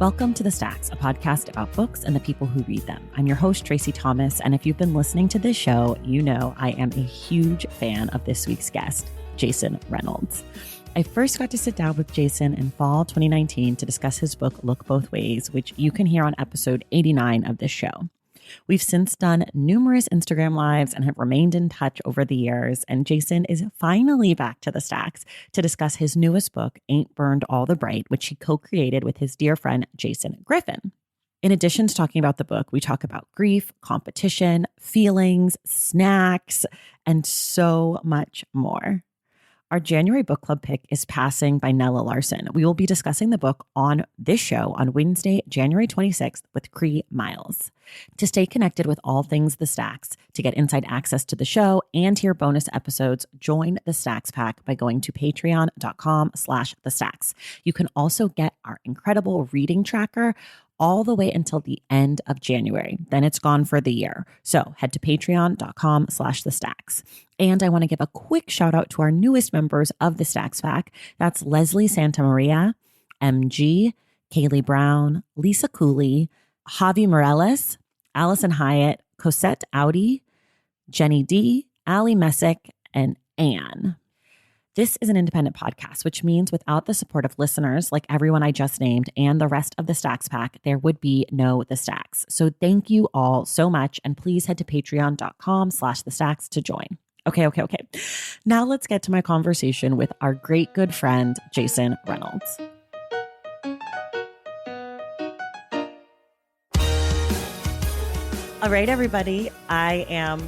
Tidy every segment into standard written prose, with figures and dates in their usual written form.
Welcome to The Stacks, a podcast about books and the people who read them. I'm your host, Tracy Thomas, and if you've been listening to this show, you know I am a huge fan of this week's guest, Jason Reynolds. I first got to sit down with Jason in fall 2019 to discuss his book, Look Both Ways, which you can hear on episode 89 of this show. We've since done numerous Instagram lives and have remained in touch over the years, and Jason is finally back to the Stacks to discuss his newest book, Ain't Burned All the Bright, which he co-created with his dear friend, Jason Griffin. In addition to talking about the book, we talk about grief, competition, feelings, snacks, and so much more. Our January book club pick is Passing by Nella Larson. We will be discussing the book on this show on Wednesday, January 26th with Cree Miles. To stay connected with all things The Stacks, to get inside access to the show and hear bonus episodes, join the Stacks Pack by going to patreon.com/thestacks. You can also get our incredible reading tracker all the way until the end of January. Then it's gone for the year. So head to patreon.com/thestacks. And I want to give a quick shout out to our newest members of the Stacks Pack. That's Leslie Santamaria, MG, Kaylee Brown, Lisa Cooley, Javi Morales, Allison Hyatt, Cosette Audi, Jenny D, Ali Messick, and Anne. This is an independent podcast, which means without the support of listeners like everyone I just named and the rest of the Stacks Pack, there would be no The Stacks. So thank you all so much. And please head to patreon.com/thestacks to join. Okay. Now let's get to my conversation with our great good friend, Jason Reynolds. All right, everybody. I am,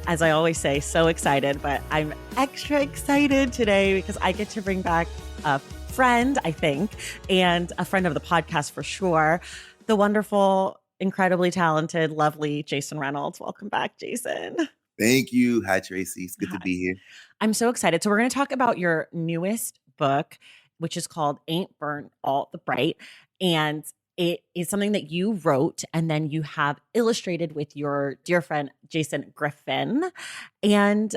as I always say, so excited, but I'm extra excited today because I get to bring back a friend, I think, and a friend of the podcast for sure, the wonderful, incredibly talented, lovely Jason Reynolds. Welcome back, Jason. Thank you. Hi, Tracy. It's good to be here. I'm so excited. So we're going to talk about your newest book, which is called Ain't Burned All the Bright. And it is something that you wrote and then you have illustrated with your dear friend, Jason Griffin. And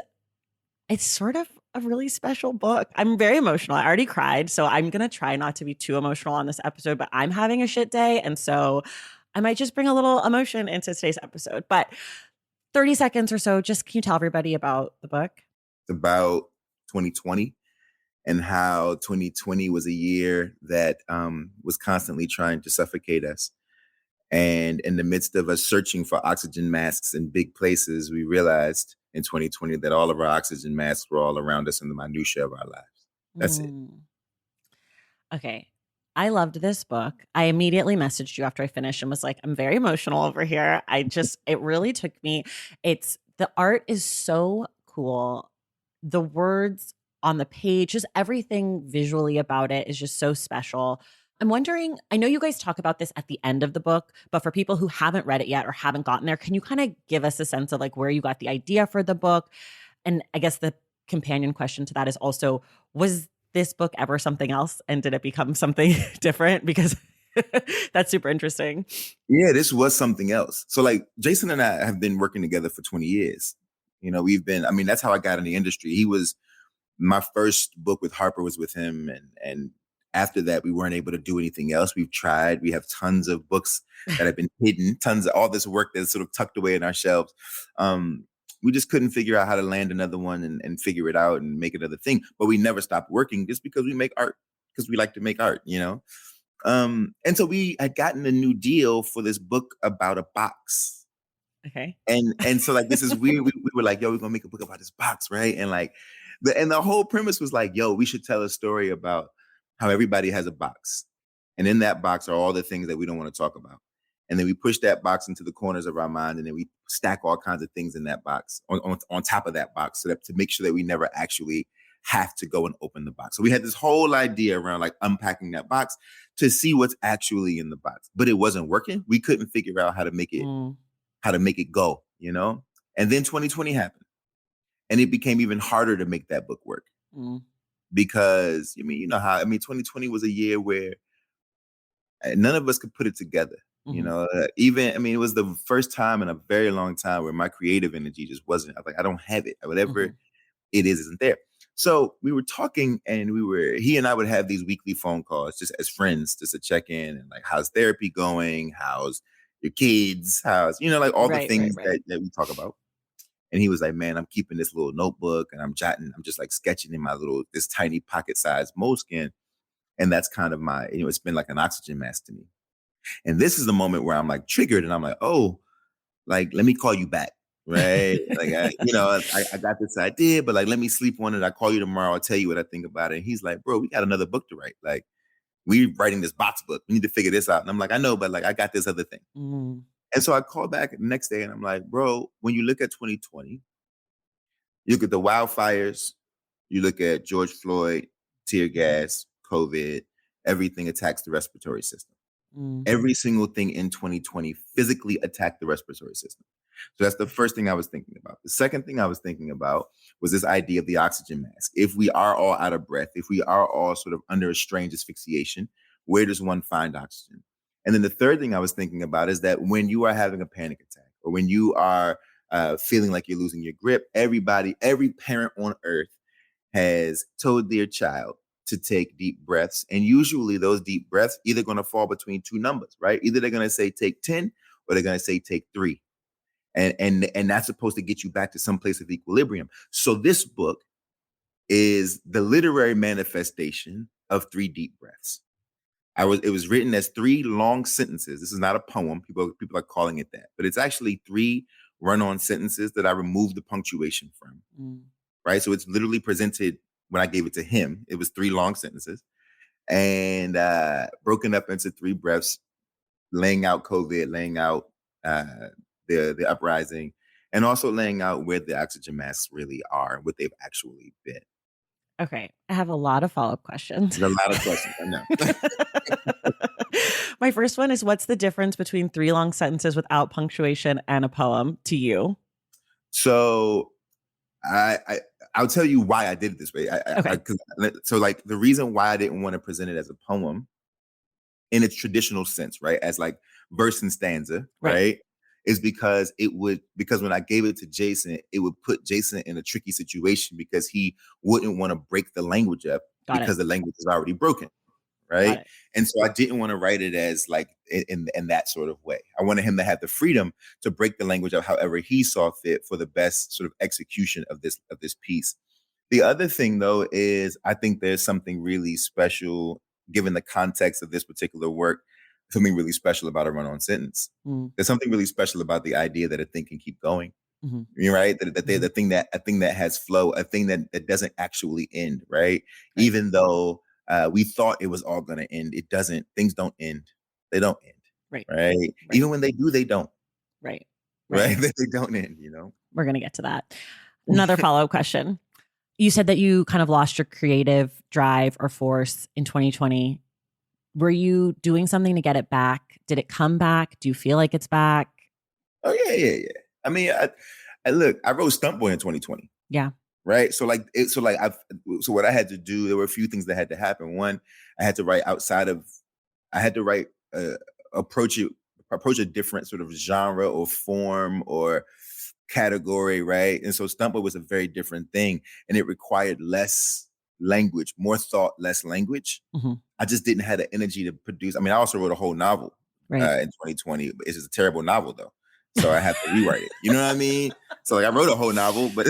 it's sort of a really special book. I'm very emotional. I already cried. So I'm going to try not to be too emotional on this episode, but I'm having a shit day. And so I might just bring a little emotion into today's episode. But 30 seconds or so, just can you tell everybody about the book? It's about 2020 and how 2020 was a year that was constantly trying to suffocate us. And in the midst of us searching for oxygen masks in big places, we realized in 2020 that all of our oxygen masks were all around us in the minutiae of our lives. That's it. Okay. I loved this book. I immediately messaged you after I finished and was like, I'm very emotional over here. It really took me. The art is so cool. The words on the page, just everything visually about it is just so special. I'm wondering, I know you guys talk about this at the end of the book, but for people who haven't read it yet or haven't gotten there, can you kind of give us a sense of like where you got the idea for the book? And I guess the companion question to that is also, was this book ever something else and did it become something different? Because that's super interesting. Yeah, this was something else. So like Jason and I have been working together for 20 years. You know, that's how I got in the industry. My first book with Harper was with him. And after that, we weren't able to do anything else. We've tried. We have tons of books that have been hidden, tons of all this work that's sort of tucked away in our shelves. We just couldn't figure out how to land another one and figure it out and make another thing. But we never stopped working just because we make art, because we like to make art, you know? And so we had gotten a new deal for this book about a box. Okay. And so like, this is weird. We were like, yo, we're gonna make a book about this box, right? And like, the whole premise was like, yo, we should tell a story about how everybody has a box. And in that box are all the things that we don't want to talk about. And then we push that box into the corners of our mind, and then we stack all kinds of things in that box on top of that box, so that to make sure that we never actually have to go and open the box. So we had this whole idea around like unpacking that box to see what's actually in the box, but it wasn't working. We couldn't figure out how to make it go, you know? And then 2020 happened, and it became even harder to make that book work because 2020 was a year where none of us could put it together. You know, it was the first time in a very long time where my creative energy just wasn't, I was like, I don't have it. Whatever it is, isn't there. So we were talking, and he and I would have these weekly phone calls just as friends, just to check in and like, how's therapy going? How's your kids? How's, like all the Right, right, things right. that we talk about. And he was like, man, I'm keeping this little notebook and I'm jotting, I'm just like sketching in this tiny pocket sized moleskin. And that's kind of it's been like an oxygen mask to me. And this is the moment where I'm like triggered and I'm like, oh, like, let me call you back. Right. Like, I got this idea, but like, let me sleep on it. I call you tomorrow. I'll tell you what I think about it. And he's like, bro, we got another book to write. Like, we writing this box book. We need to figure this out. And I'm like, I know, but like, I got this other thing. Mm. And so I call back the next day and I'm like, bro, when you look at 2020, you look at the wildfires, you look at George Floyd, tear gas, COVID, everything attacks the respiratory system. Mm. Every single thing in 2020 physically attacked the respiratory system. So that's the first thing I was thinking about. The second thing I was thinking about was this idea of the oxygen mask. If we are all out of breath, if we are all sort of under a strange asphyxiation, where does one find oxygen? And then the third thing I was thinking about is that when you are having a panic attack or when you are feeling like you're losing your grip, every parent on earth has told their child to take deep breaths. And usually those deep breaths either going to fall between two numbers, right? Either they're going to say take 10 or they're going to say take 3. And that's supposed to get you back to some place of equilibrium. So this book is the literary manifestation of 3 deep breaths. It was written as 3 long sentences. This is not a poem. People are calling it that, but it's actually 3 run-on sentences that I removed the punctuation from. Mm. Right. So it's literally presented when I gave it to him. It was 3 long sentences and broken up into 3 breaths, laying out COVID, laying out the uprising, and also laying out where the oxygen masks really are and what they've actually been. Okay. I have a lot of follow-up questions. There's a lot of questions. I know. My first one is, what's the difference between 3 long sentences without punctuation and a poem to you? So I'll tell you why I did it this way. So like the reason why I didn't want to present it as a poem in its traditional sense, right, as like verse and stanza, right, is because when I gave it to Jason, it would put Jason in a tricky situation because he wouldn't want to break the language up because the language is already broken, right? And so I didn't want to write it as like in that sort of way. I wanted him to have the freedom to break the language up however he saw fit for the best sort of execution of this piece. The other thing, though, is I think there's something really special, given the context of this particular work, something really special about a run-on sentence. Mm. There's something really special about the idea that a thing can keep going. Mm-hmm. You're right. That they're the thing a thing that has flow, a thing that doesn't actually end. Right. Even though we thought it was all going to end, it doesn't. Things don't end. They don't end. Right. Even when they do, they don't. Right. They don't end. We're going to get to that. Another follow-up question. You said that you kind of lost your creative drive or force in 2020. Were you doing something to get it back? Did it come back? Do you feel like it's back? Oh, yeah. I mean, I wrote Stunt Boy in 2020. Yeah. Right. So what I had to do, there were a few things that had to happen. One, I had to write approach a different sort of genre or form or category, right? And so Stunt Boy was a very different thing, and it required less language, more thought, less language. Mm-hmm. I just didn't have the energy to produce. I mean, I also wrote a whole novel in 2020. It's just a terrible novel, though, so I have to rewrite it. You know what I mean? So like, I wrote a whole novel, but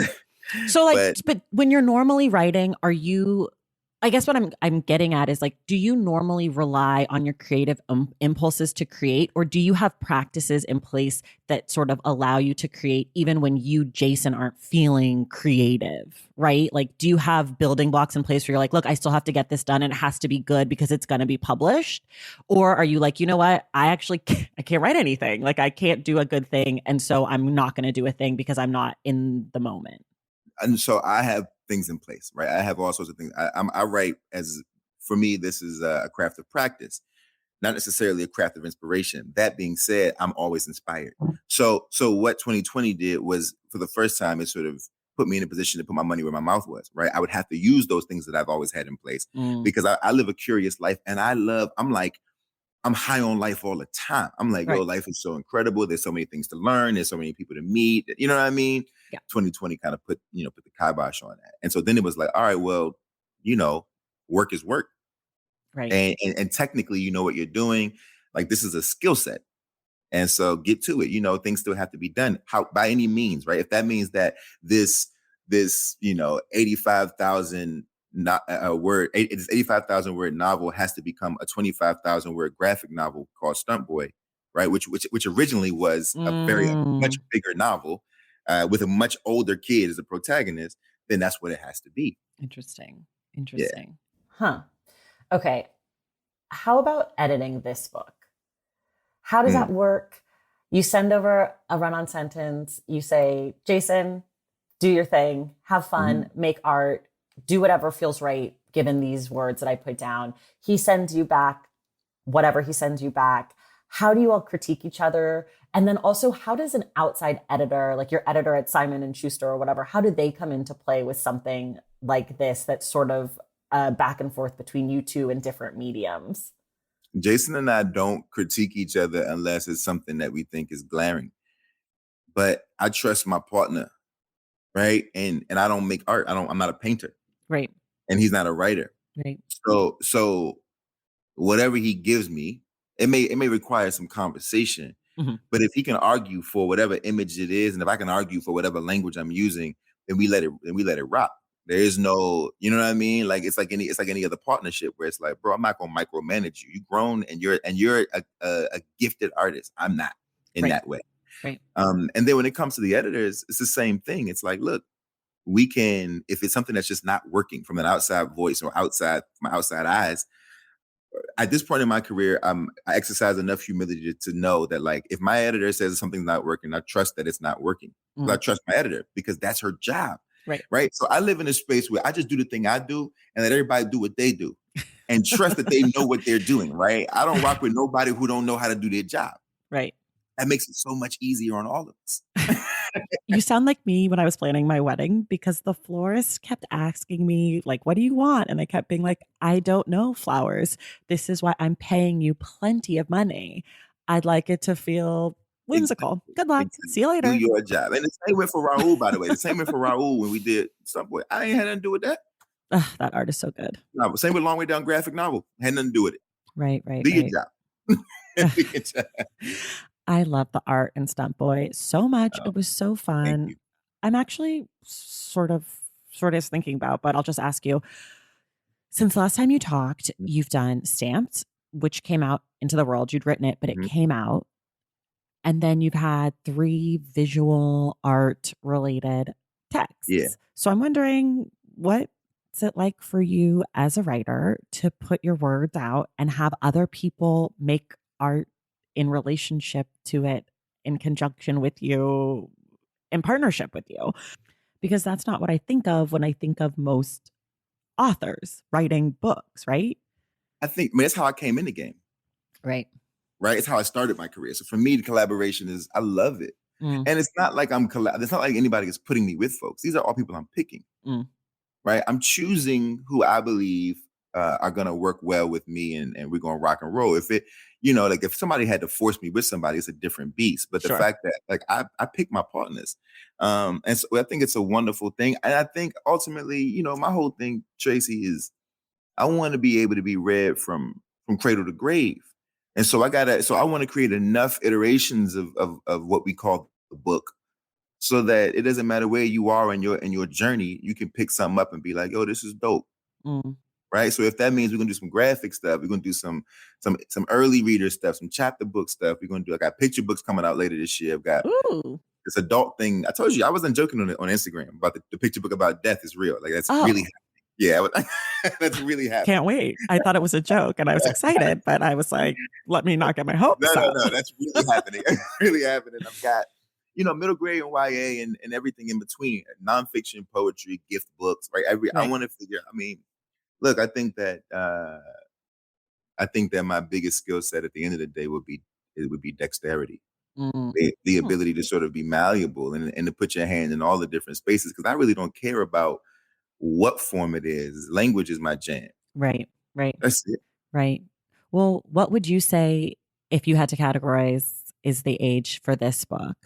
so like, but when you're normally writing, are you? I guess what I'm getting at is like, do you normally rely on your creative impulses to create, or do you have practices in place that sort of allow you to create even when you, Jason, aren't feeling creative, right? Like, do you have building blocks in place where you're like, look, I still have to get this done and it has to be good because it's going to be published? Or are you like, you know what? I can't write anything. Like, I can't do a good thing. And so I'm not going to do a thing because I'm not in the moment. And so I have things in place, right? I have all sorts of things. I write for me, this is a craft of practice, not necessarily a craft of inspiration. That being said, I'm always inspired. So what 2020 did was, for the first time, it sort of put me in a position to put my money where my mouth was, right? I would have to use those things that I've always had in place because I live a curious life, and I'm high on life all the time. I'm like, yo, life is so incredible. There's so many things to learn. There's so many people to meet. You know what I mean? Yeah. 2020 kind of put the kibosh on that. And so then it was like, all right, well, work is work. Right. And technically, you know what you're doing. Like, this is a skill set. And so get to it. Things still have to be done. How, by any means, right? If that means that this 85,000 this 85,000 word novel has to become a 25,000 word graphic novel called Stunt Boy, right? Which originally was a much bigger novel with a much older kid as a protagonist. Then that's what it has to be. Interesting. Yeah. Huh. Okay. How about editing this book? How does Mm. that work? You send over a run-on sentence. You say, Jason, do your thing, have fun, make art, do whatever feels right given these words that I put down. He sends you back whatever he sends you back. How do you all critique each other? And then also, how does an outside editor, like your editor at Simon and Schuster or whatever, how do they come into play with something like this that's sort of back and forth between you two in different mediums? Jason and I don't critique each other unless it's something that we think is glaring. But I trust my partner, right? And I don't make art. I'm not a painter. Right. And he's not a writer. Right. So whatever he gives me, it may require some conversation. But if he can argue for whatever image it is, and if I can argue for whatever language I'm using, then we let it rock. There is no, you know what I mean? Like it's like any other partnership where it's like, bro, I'm not gonna micromanage you. You've grown and you're a gifted artist. I'm not in that way. Right. And then when it comes to the editors, it's the same thing. It's like, look, we can, if it's something that's just not working from an outside voice or my outside eyes, at this point in my career, I exercise enough humility to know that, like, if my editor says something's not working, I trust that it's not working. I trust my editor because that's her job. Right. So I live in a space where I just do the thing I do and let everybody do what they do and trust that they know what they're doing. Right. I don't rock with nobody who don't know how to do their job. Right. That makes it so much easier on all of us. You sound like me when I was planning my wedding because the florist kept asking me, like, what do you want? And I kept being like, I don't know, flowers. This is why I'm paying you plenty of money. I'd like it to feel whimsical. Good luck. See you later. Do your job. And the same went for Raul, by the way. The same went for Raul when we did Subway. I ain't had nothing to do with that. Ugh, that art is so good. No, same with Long Way Down graphic novel. Had nothing to do with it. Right. Do your job. Do your job. I love the art in Stunt Boy so much. It was so fun. you. I'm actually sort of thinking about, but I'll just ask you. Since last time you talked, you've done Stamped, which came out into the world. You'd written it, but it came out. And then you've had 3 visual art related texts. Yeah. So I'm wondering, what's it like for you as a writer to put your words out and have other people make art in relationship to it, in conjunction with you, in partnership with you? Because that's not what I think of when I think of most authors writing books, right? I think, that's how I came in the game. Right. It's how I started my career. So for me, the collaboration is, I love it. And it's not like it's not like anybody is putting me with folks. These are all people I'm picking. Right. I'm choosing who I believe are going to work well with me, and we're going to rock and roll. If it, like if somebody had to force me with somebody, it's a different beast. But the fact that, like, I pick my partners. And so I think it's a wonderful thing. And I think ultimately, my whole thing, Tracy, is I want to be able to be read from cradle to grave. And so I want to create enough iterations of what we call the book, so that it doesn't matter where you are in your journey, you can pick something up and be like, yo, this is dope. Right. So if that means we're gonna do some graphic stuff, we're gonna do some early reader stuff, some chapter book stuff. We're gonna do, I got picture books coming out later this year. I've got this adult thing. I told you, I wasn't joking on Instagram about the picture book about death is real. Like, that's really happening. Yeah, that's really happening. Can't wait. I thought it was a joke and I was excited, but I was like, let me not get my hopes up. No, that's really happening. Really happening. I've got, middle grade and YA and everything in between, nonfiction, poetry, gift books, right? I want to figure, look, I think that my biggest skill set at the end of the day would be dexterity. The ability to sort of be malleable and to put your hand in all the different spaces, because I really don't care about what form it is. Language is my jam. Right. That's it. Right. Well, what would you say, if you had to categorize, is the age for this book?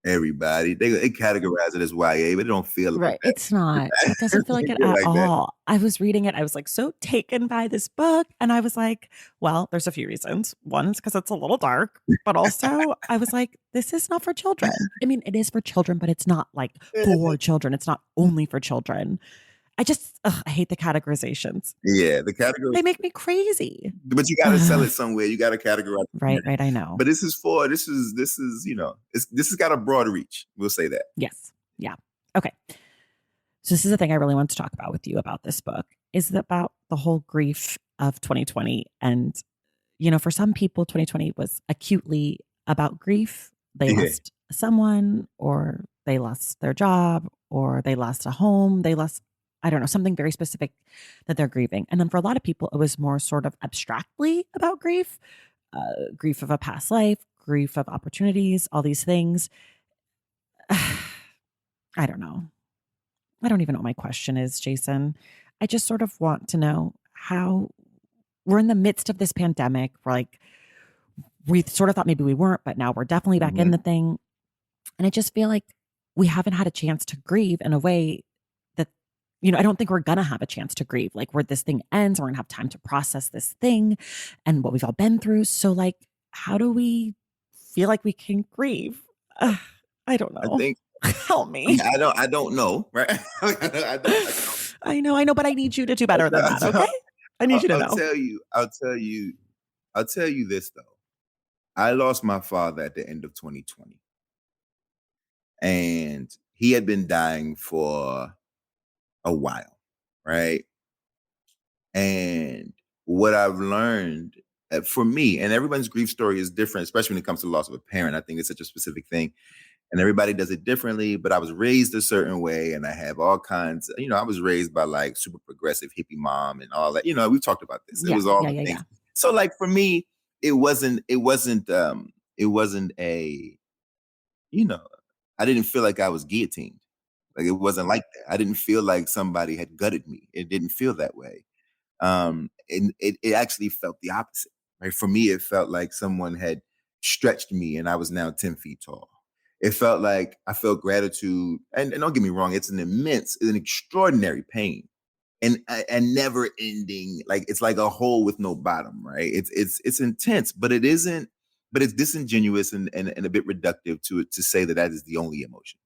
Everybody. They categorize it as YA, but it don't feel like Right. that. It's not. It doesn't feel like It it feel at like that. all. I was reading it. I was like so taken by this book. And I was like, well, there's a few reasons. One is because it's a little dark, but also I was like, this is not for children. I mean, it is for children, but it's not like for children. It's not only for children. I hate the categorizations. Yeah, the category, They make me crazy. but you gotta sell it somewhere. You gotta categorize it Right, somewhere. right. I know. But this is, this has got a broad reach. We'll say that. Yes. Yeah. Okay. So this is the thing I really want to talk about with you about this book is about the whole grief of 2020. And, for some people, 2020 was acutely about grief. They Yeah. lost someone, or they lost their job, or they lost a home. They lost, I don't know, something very specific that they're grieving. And then for a lot of people, it was more sort of abstractly about grief, grief of a past life, grief of opportunities, all these things. I don't know. I don't even know what my question is, Jason. I just sort of want to know how we're in the midst of this pandemic. We're like, we sort of thought maybe we weren't, but now we're definitely back in Mhm. the thing. And I just feel like we haven't had a chance to grieve in a way that, I don't think we're going to have a chance to grieve. Like, where this thing ends, we're going to have time to process this thing and what we've all been through. So, like, how do we feel like we can grieve? I don't I know. think Help I me. mean, I don't know, right? I know, but I need you to do better than that, okay? I need you to I'll know. tell you, I'll tell you this though. I lost my father at the end of 2020, and he had been dying for a while, right? And what I've learned, for me, and everyone's grief story is different, especially when it comes to the loss of a parent. I think it's such a specific thing, and everybody does it differently. But I was raised a certain way, and I have all kinds. I was raised by like super progressive hippie mom and all that. We've talked about this. It Yeah, was all yeah, the yeah, things. yeah. So like for me, it wasn't a, you know, I didn't feel like I was guillotined. Like it wasn't like that. I didn't feel like somebody had gutted me. It didn't feel that way. And it actually felt the opposite. Right. For me, it felt like someone had stretched me and I was now 10 feet tall. It felt like I felt gratitude. And don't get me wrong, it's an extraordinary pain. And never ending, like it's like a hole with no bottom, right? It's intense, but it isn't, but it's disingenuous and a bit reductive to say that is the only emotion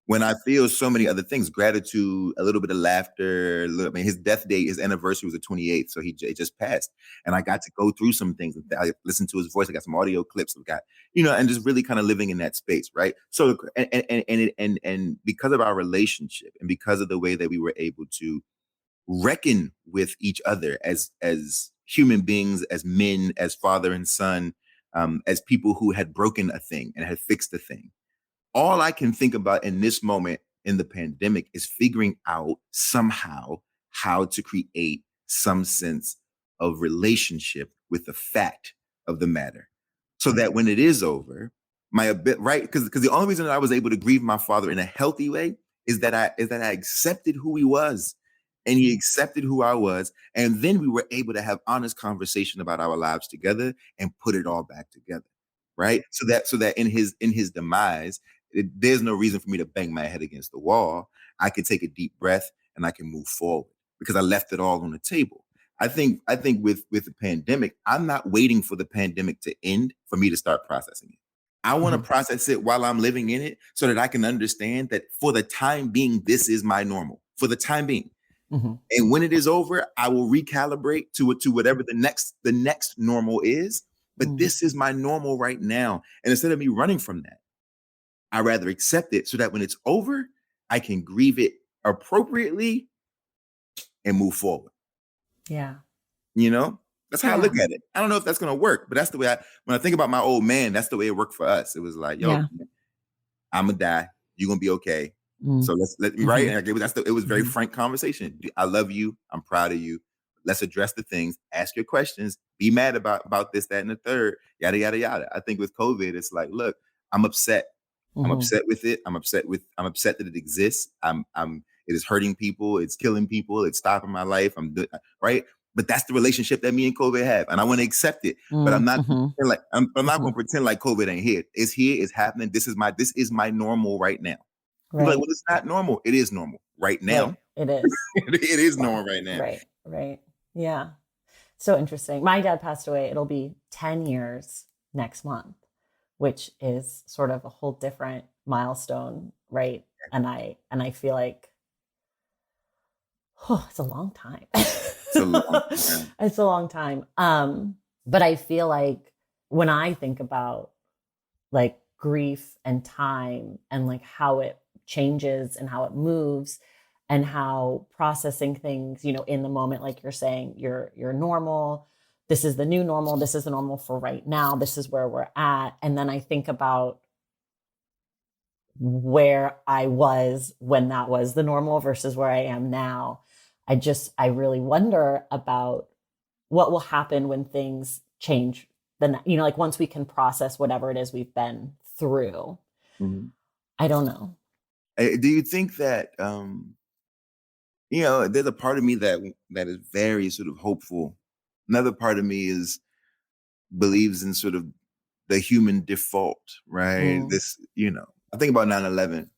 when I feel so many other things, gratitude, a little bit of laughter. His death date, his anniversary was the 28th, so it just passed, and I got to go through some things. I listened to his voice. I got some audio clips. We got, and just really kind of living in that space, right? So, and because of our relationship, and because of the way that we were able to reckon with each other as human beings, as men, as father and son, as people who had broken a thing and had fixed a thing, all I can think about in this moment in the pandemic is figuring out somehow how to create some sense of relationship with the fact of the matter. So that when it is over, my bit right, because the only reason that I was able to grieve my father in a healthy way is that I accepted who he was and he accepted who I was. And then we were able to have honest conversation about our lives together and put it all back together. Right. So that in his demise, there's no reason for me to bang my head against the wall. I can take a deep breath and I can move forward because I left it all on the table. I think with the pandemic, I'm not waiting for the pandemic to end for me to start processing it. I want to Mhm, process it while I'm living in it so that I can understand that for the time being, this is my normal. For the time being. mhm, And when it is over, I will recalibrate to whatever the next normal is. But mhm. this is my normal right now. And instead of me running from that, I rather accept it so that when it's over, I can grieve it appropriately and move forward. Yeah. You know, that's how I Yeah. look at it. I don't know if that's gonna work, but that's the way when I think about my old man, that's the way it worked for us. It was like, yo, Yeah. I'm gonna die. You're gonna be okay. Mm, So let me right. mhm, And it was very mhm. frank conversation. I love you. I'm proud of you. Let's address the things. Ask your questions. Be mad about this, that, and the third. Yada yada yada. I think with COVID, it's like, look, I'm upset. I'm Mhm. upset with it. I'm upset that it exists. It is hurting people. It's killing people. It's stopping my life. Right. but that's the relationship that me and COVID have, and I want to accept it. But I'm not like I'm not going to pretend like COVID ain't here. It's here. It's happening. This is my normal right now. People are like, well, it's not normal. It is normal right now. Right. It is. It is normal right now. Right. Yeah. So interesting. My dad passed away. It'll be 10 years next month, which is sort of a whole different milestone, right? And I feel like, it's a long time. It's a long time. It's a long time. But I feel like when I think about like grief and time and like how it changes and how it moves and how processing things, in the moment, like you're saying, you're normal. This is the new normal. This is the normal for right now. This is where we're at. And then I think about where I was when that was the normal versus where I am now. I really wonder about what will happen when things change. Then, like once we can process whatever it is we've been through. Mm-hmm. I don't know. Do you think that, there's a part of me that is very sort of hopeful. Another part of me believes in sort of the human default, right? This, I think about 9/11,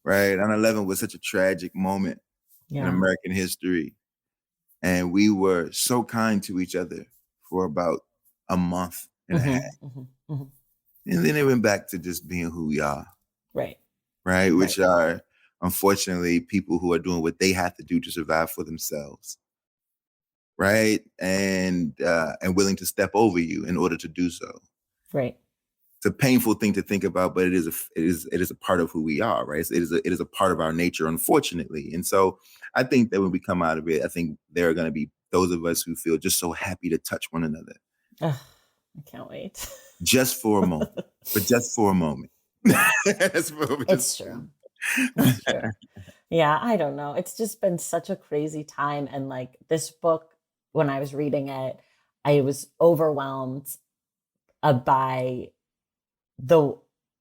right? 9/11 was such a tragic moment in American history. And we were so kind to each other for about a month and a half. And then it went back to just being who we are. Right. Which are, unfortunately, people who are doing what they have to do to survive for themselves. Right. And willing to step over you in order to do so. Right. It's a painful thing to think about, but it is a part of who we are, right? It is a part of our nature, unfortunately. And so I think that when we come out of it, I think there are going to be those of us who feel just so happy to touch one another. I can't wait. Just for a moment, but just for a moment. It's true. It's true. Yeah, I don't know. It's just been such a crazy time. And like this book, when I was reading it, I was overwhelmed by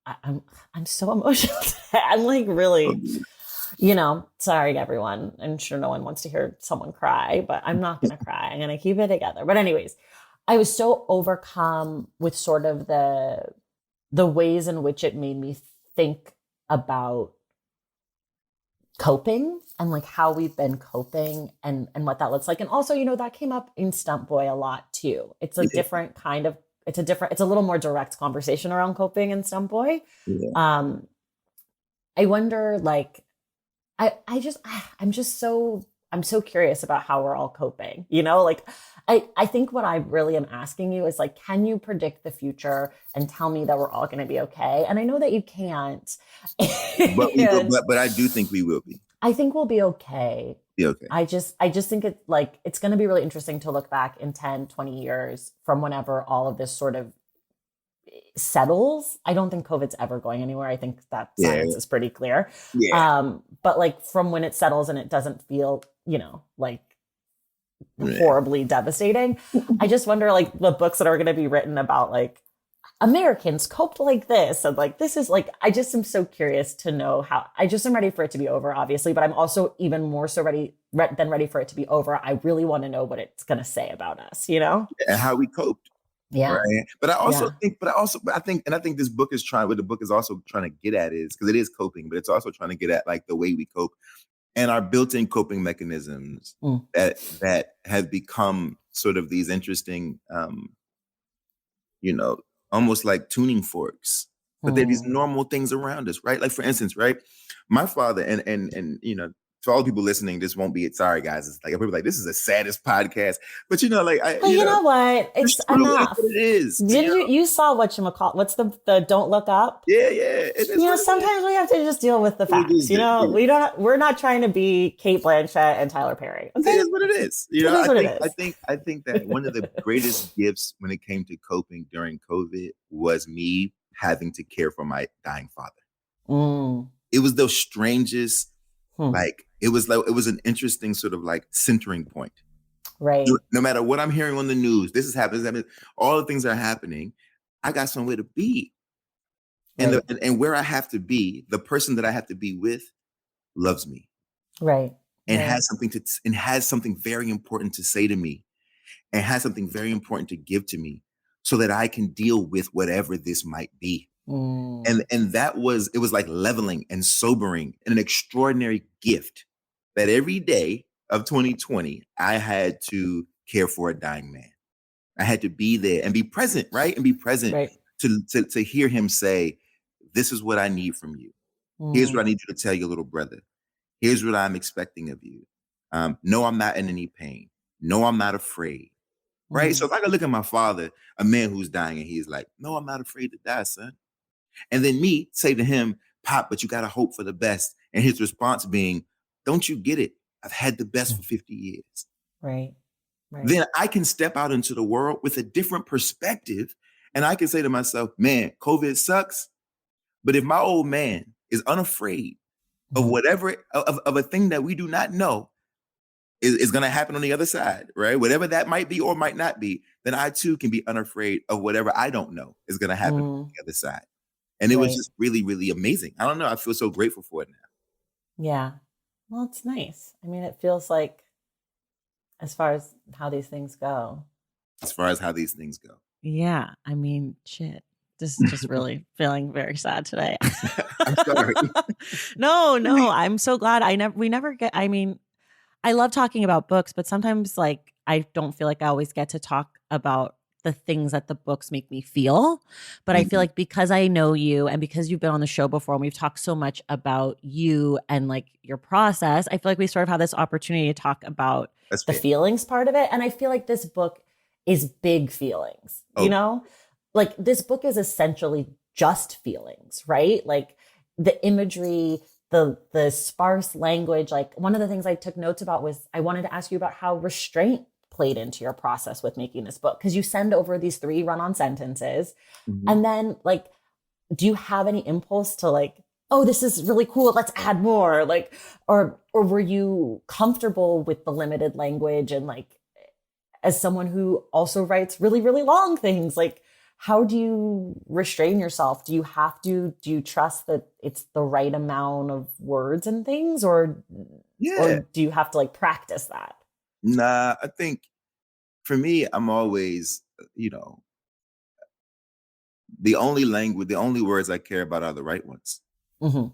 I'm so emotional today. I'm like really, sorry everyone. I'm sure no one wants to hear someone cry, but I'm not going to cry. I'm going to keep it together. But anyways, I was so overcome with sort of the ways in which it made me think about coping and like how we've been coping and what that looks like. And also, that came up in Stump Boy a lot too. It's a different kind of, it's a little more direct conversation around coping in Stump Boy. Yeah. I wonder, like, I'm so curious about how we're all coping, like, I think what I really am asking you is like, can you predict the future and tell me that we're all going to be okay? And I know that you can't, but I do think we will be. I think we'll be okay. Be okay. I just think it's going to be really interesting to look back in 10, 20 years from whenever all of this sort of settles. I don't think COVID's ever going anywhere. I think that science is pretty clear. Yeah. But like from when it settles and it doesn't feel, like horribly devastating. I just wonder like the books that are going to be written about like Americans coped like this. And like, this is like, I just am so curious to know how. I just am ready for it to be over, obviously, but I'm also even more so ready for it to be over. I really want to know what it's going to say about us, And how we coped. Yeah. Right? But I think this book is what the book is also trying to get at is, because it is coping, but it's also trying to get at like the way we cope and our built-in coping mechanisms that have become sort of these interesting, almost like tuning forks, but they're these normal things around us, right? Like for instance, right, my father and to all the people listening, this won't be it. Sorry, guys. It's like people like this is the saddest podcast, but you know what? It's enough. It is. You saw whatchamacallit? What's the Don't Look Up? Yeah. Sometimes we have to just deal with the facts. We're not trying to be Kate Blanchett and Tyler Perry. Okay? It is what it is. I think that one of the greatest gifts when it came to coping during COVID was me having to care for my dying father. It was the strangest. Like it was an interesting sort of like centering point. Right. No matter what I'm hearing on the news, this is happening. All the things that are happening. I got somewhere to be. Right. And where I have to be, the person that I have to be with loves me. Right. and Right. has something very important to say to me, and has something very important to give to me, so that I can deal with whatever this might be. Mm. And it was like leveling and sobering and an extraordinary gift that every day of 2020 I had to care for a dying man. I had to be there and be present, right? And be present Right. to hear him say, "This is what I need from you. Here's what I Mm. need you to tell your little brother. Here's what I'm expecting of you. No, I'm not in any pain. No, I'm not afraid." Right? So Mm. if I could look at my father, a man who's dying, and he's like, "No, I'm not afraid to die, son." And then me say to him, "Pop, but you got to hope for the best." And his response being, "Don't you get it? I've had the best for 50 years." Right. Right. Then I can step out into the world with a different perspective. And I can say to myself, man, COVID sucks. But if my old man is unafraid of Mhm. whatever, of a thing that we do not know is going to happen on the other side, right? Whatever that might be or might not be, then I too can be unafraid of whatever I don't know is going to happen on Mm. the other side. And it was Right. just really, really amazing. I don't know. I feel so grateful for it now, Yeah. Well, it's nice. I mean, it feels like, as far as how these things go. as far as how these things go. Yeah. I mean, shit. This is just really feeling very sad today. I'm sorry. No, I'm so glad we never get, I mean, I love talking about books, but sometimes like I don't feel like I always get to talk about the things that the books make me feel. But I feel Mhm. like because I know you and because you've been on the show before and we've talked so much about you and like your process, I feel like we sort of have this opportunity to talk about That's the fair. feelings part of it. And I feel like this book is big feelings, you Oh, know? Like this book is essentially just feelings, right? Like the imagery, the sparse language. Like one of the things I took notes about was I wanted to ask you about how restraint played into your process with making this book, because you send over these 3 run-on sentences mhm. and then like, do you have any impulse to like, oh, this is really cool, let's add more, like, or were you comfortable with the limited language? And like, as someone who also writes really, really long things, like, how do you restrain yourself? Do you trust that it's the right amount of words and things, or Yeah. do you have to like practice that? Nah, I think for me, I'm always, you know, the only words I care about are the right ones, Mm-hmm.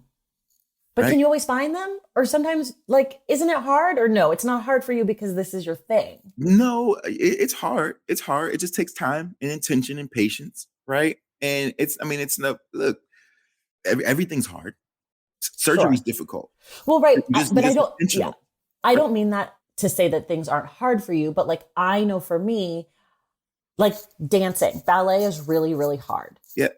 But right? can you always find them? Or sometimes, like, isn't it hard? Or no, it's not hard for you because this is your thing. No, it's hard. It's hard. It just takes time and intention and patience, right? And I mean, it's no, look, everything's hard. Surgery's Sure. difficult. Well, right. You But I just don't, yeah, intentional. I Right? don't mean that to say that things aren't hard for you, but like, I know for me, like dancing, ballet is really, really hard. Yeah.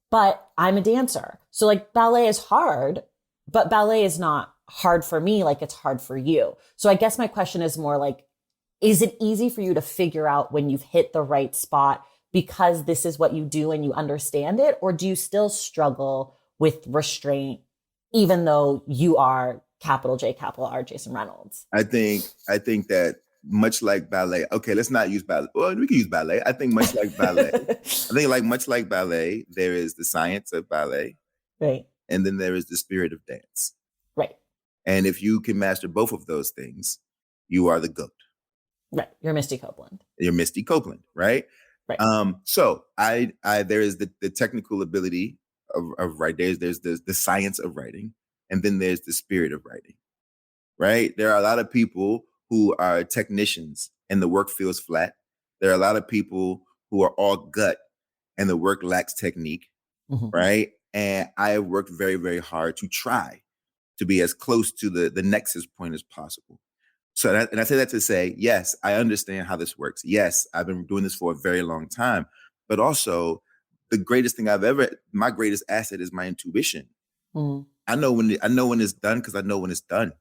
But I'm a dancer. So like ballet is hard, but ballet is not hard for me like it's hard for you. So I guess my question is more like, is it easy for you to figure out when you've hit the right spot because this is what you do and you understand it? Or do you still struggle with restraint, even though you are capital J, capital R, Jason Reynolds? I think that much like ballet. Okay, let's not use ballet. Well, we can use ballet. I think much like ballet. I think like much like ballet, there is the science of ballet, Right, and then there is the spirit of dance. right, And if you can master both of those things, you are the GOAT. right. You're Misty Copeland. You're Misty Copeland, right? Right. So I there is the technical ability of writing. There's the science of writing, and then there's the spirit of writing, right? There are a lot of people who are technicians and the work feels flat. There are a lot of people who are all gut and the work lacks technique, Mhm. right? And I have worked very, very hard to try to be as close to the nexus point as possible. So, and I say that to say, yes, I understand how this works. Yes, I've been doing this for a very long time, but also my greatest asset is my intuition. Mm. I know when it's done because I know when it's done.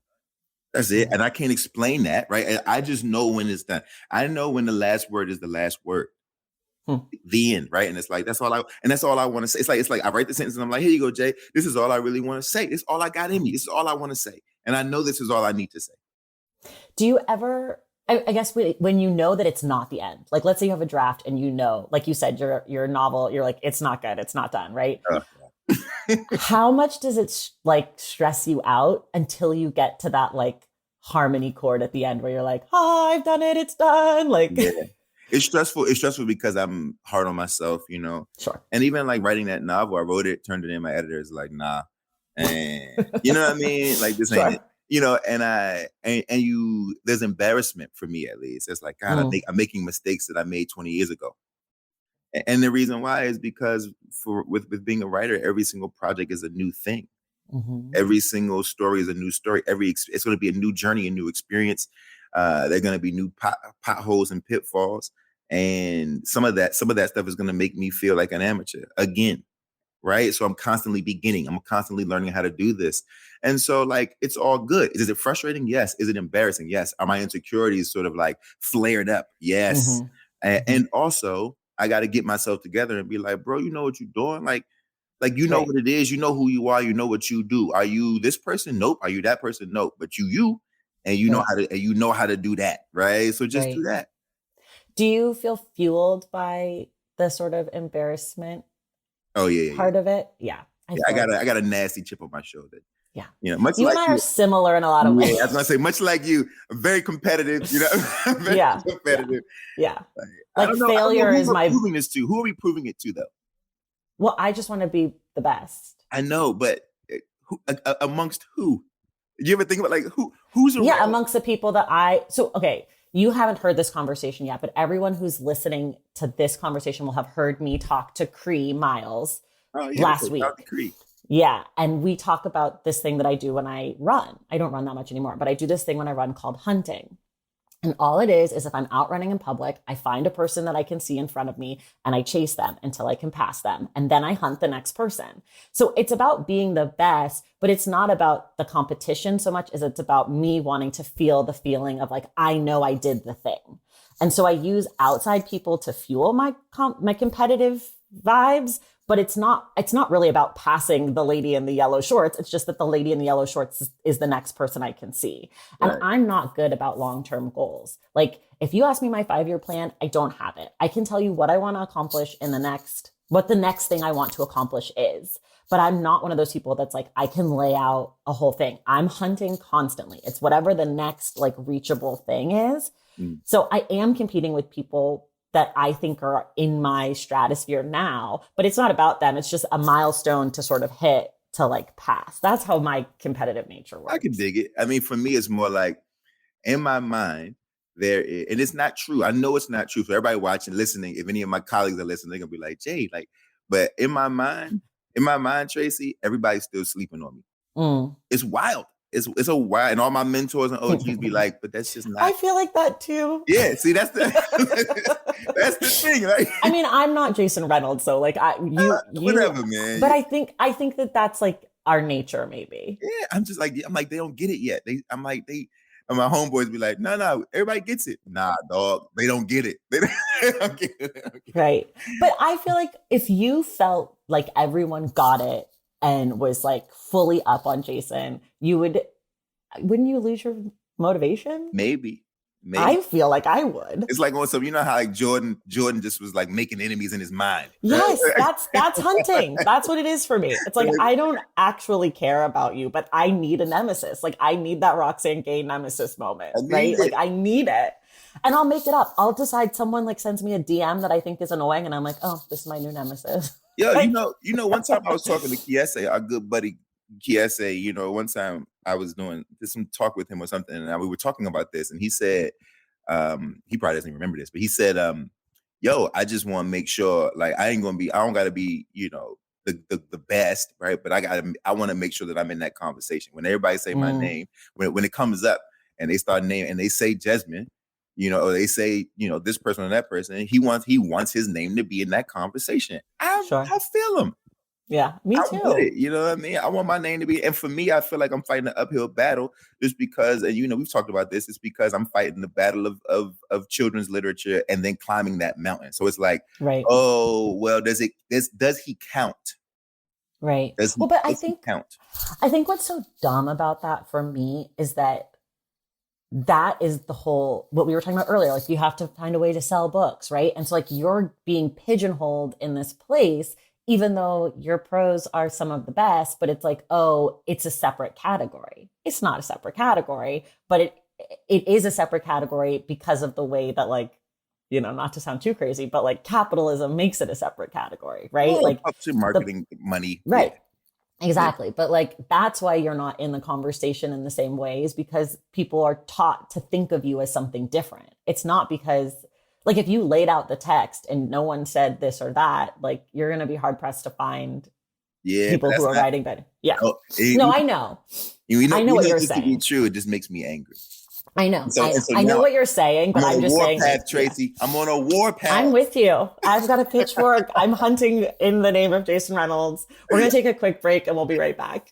That's it. Right. And I can't explain that, right? And I just know when it's done. I know when the last word is the last word, Hmm. the end, right? And it's like, that's all I want to say. It's like I write the sentence and I'm like, here you go, Jay. This is all I really want to say. This is all I got in me. This is all I want to say. And I know this is all I need to say. Do you ever, I guess when you know that it's not the end, like let's say you have a draft and you know, like you said, your novel, you're like, it's not good, it's not done, right? Uh, How much does it like stress you out until you get to that like harmony chord at the end where you're like, oh, I've done it. It's done. Like, Yeah. It's stressful. It's stressful because I'm hard on myself, you know. sure. And even like writing that novel, I wrote it, turned it in. My editor is like, nah, and you know what I mean? Like this ain't Sure. it. You know, and you there's embarrassment for me at least. It's like God, I'm making mistakes that I made 20 years ago. And the reason why is because with being a writer, every single project is a new thing. Mm-hmm. Every single story is a new story. It's going to be a new journey, a new experience. There are going to be new potholes and pitfalls, and some of that stuff is going to make me feel like an amateur again, right? So I'm constantly beginning. I'm constantly learning how to do this, and so like it's all good. Is it frustrating? Yes. Is it embarrassing? Yes. Are my insecurities sort of like flared up? Yes. Mm-hmm. And also I got to get myself together and be like, bro, you know what you're doing, like you know Right. what it is, you know who you are, you know what you do. Are you this person? Nope. Are you that person? Nope. But you, and you Right. know how to do that, right? So just do Right. that. Do you feel fueled by the sort of embarrassment Oh yeah. part of it? Yeah. I Yeah, feel like, I got a nasty chip on my shoulder. yeah. You know, much You and like I are you. similar in a lot of Yeah, ways. I was gonna say, much like you, very competitive. You know, very Yeah. Yeah. competitive. Yeah. Like, Like I don't know failure who is we're my, proving this to. Who are we proving it to, though? well, I just want to be the best. I know, but amongst who? You ever think about like who's Yeah. around? Amongst the people so, okay, you haven't heard this conversation yet, but everyone who's listening to this conversation will have heard me talk to Cree Miles Oh yeah, last South week. Creek. Yeah. And we talk about this thing that I do when I run. I don't run that much anymore, but I do this thing when I run called hunting. And all it is if I'm out running in public, I find a person that I can see in front of me and I chase them until I can pass them. And then I hunt the next person. So it's about being the best, but it's not about the competition so much as it's about me wanting to feel the feeling of like, I know I did the thing. And so I use outside people to fuel my competitive vibes, but it's not really about passing the lady in the yellow shorts. It's just that the lady in the yellow shorts is the next person I can see. And Right. I'm not good about long-term goals. Like if you ask me my 5-year plan, I don't have it. I can tell you what I want to accomplish what the next thing I want to accomplish is. But I'm not one of those people that's like, I can lay out a whole thing. I'm hunting constantly. It's whatever the next like reachable thing is. Mm. So I am competing with people that I think are in my stratosphere now, but it's not about them. It's just a milestone to sort of hit to like pass. That's how my competitive nature works. I can dig it. I mean, for me, it's more like in my mind, there is, and it's not true. I know it's not true for everybody watching, listening. If any of my colleagues are listening, they're gonna be like, Jay, like, but in my mind, Tracy, everybody's still sleeping on me. Mm. It's wild. It's a wild, and all my mentors and OGs be like, but that's just not. I feel like that too. Yeah, see, that's the that's the thing, right? I mean, I'm not Jason Reynolds, so like whatever, man. But I think that that's like our nature, maybe. Yeah, I'm like, they don't get it yet. And my homeboys be like, no, everybody gets it. Nah, dog, they don't get it. They don't get it. Right. But I feel like if you felt like everyone got it and was like fully up on Jason, wouldn't you lose your motivation? Maybe. I feel like I would. It's like on some, you know how like Jordan just was like making enemies in his mind. Yes, that's hunting. That's what it is for me. It's like, I don't actually care about you, but I need a nemesis. Like I need that Roxanne Gay nemesis moment, right? Like I need it. And I'll make it up. I'll decide someone like sends me a DM that I think is annoying and I'm like, oh, this is my new nemesis. Yo, like, you know, one time I was talking to Kiese, our good buddy Kiese, you know, one time I was doing some talk with him or something, and we were talking about this, and he said, he probably doesn't even remember this, but he said, yo, I just want to make sure, like, I don't gotta be, you know, the best, right? But I want to make sure that I'm in that conversation. When everybody say my name, when it comes up and they start naming and they say Jasmine, you know, or they say, you know, this person or that person, he wants his name to be in that conversation. I feel him. Yeah, me too. With it, you know what I mean? I want my name to be, and for me, I feel like I'm fighting an uphill battle just because, and you know, we've talked about this, it's because I'm fighting the battle of children's literature and then climbing that mountain. So it's like, right. Oh, well, does he count? Right. I think what's so dumb about that for me is that is the whole, what we were talking about earlier, like you have to find a way to sell books, right? And so like you're being pigeonholed in this place even though your prose are some of the best, but it's like, oh, it's a separate category. It's not a separate category, but it is a separate category because of the way that, like, you know, not to sound too crazy, but like capitalism makes it a separate category, right? Oh, Like marketing money. right. Yeah. Exactly. But like, that's why you're not in the conversation in the same ways, because people are taught to think of you as something different. It's not because, like, if you laid out the text and no one said this or that, like, you're going to be hard pressed to find people who are writing better. Yeah. Oh, no, I know. I know what you're saying. To be true, it just makes me angry. I know. I know what you're saying, but I'm just saying. Path, Tracy. Yeah. I'm on a war path. I'm with you. I've got a pitchfork. I'm hunting in the name of Jason Reynolds. We're going to take a quick break and we'll be right back.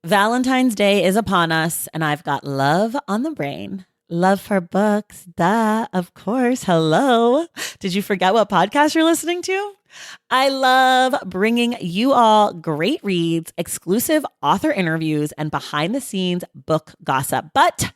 Valentine's Day is upon us, and I've got love on the brain. Love for books. Duh, of course. Hello. Did you forget what podcast you're listening to? I love bringing you all great reads, exclusive author interviews, and behind the scenes book gossip. But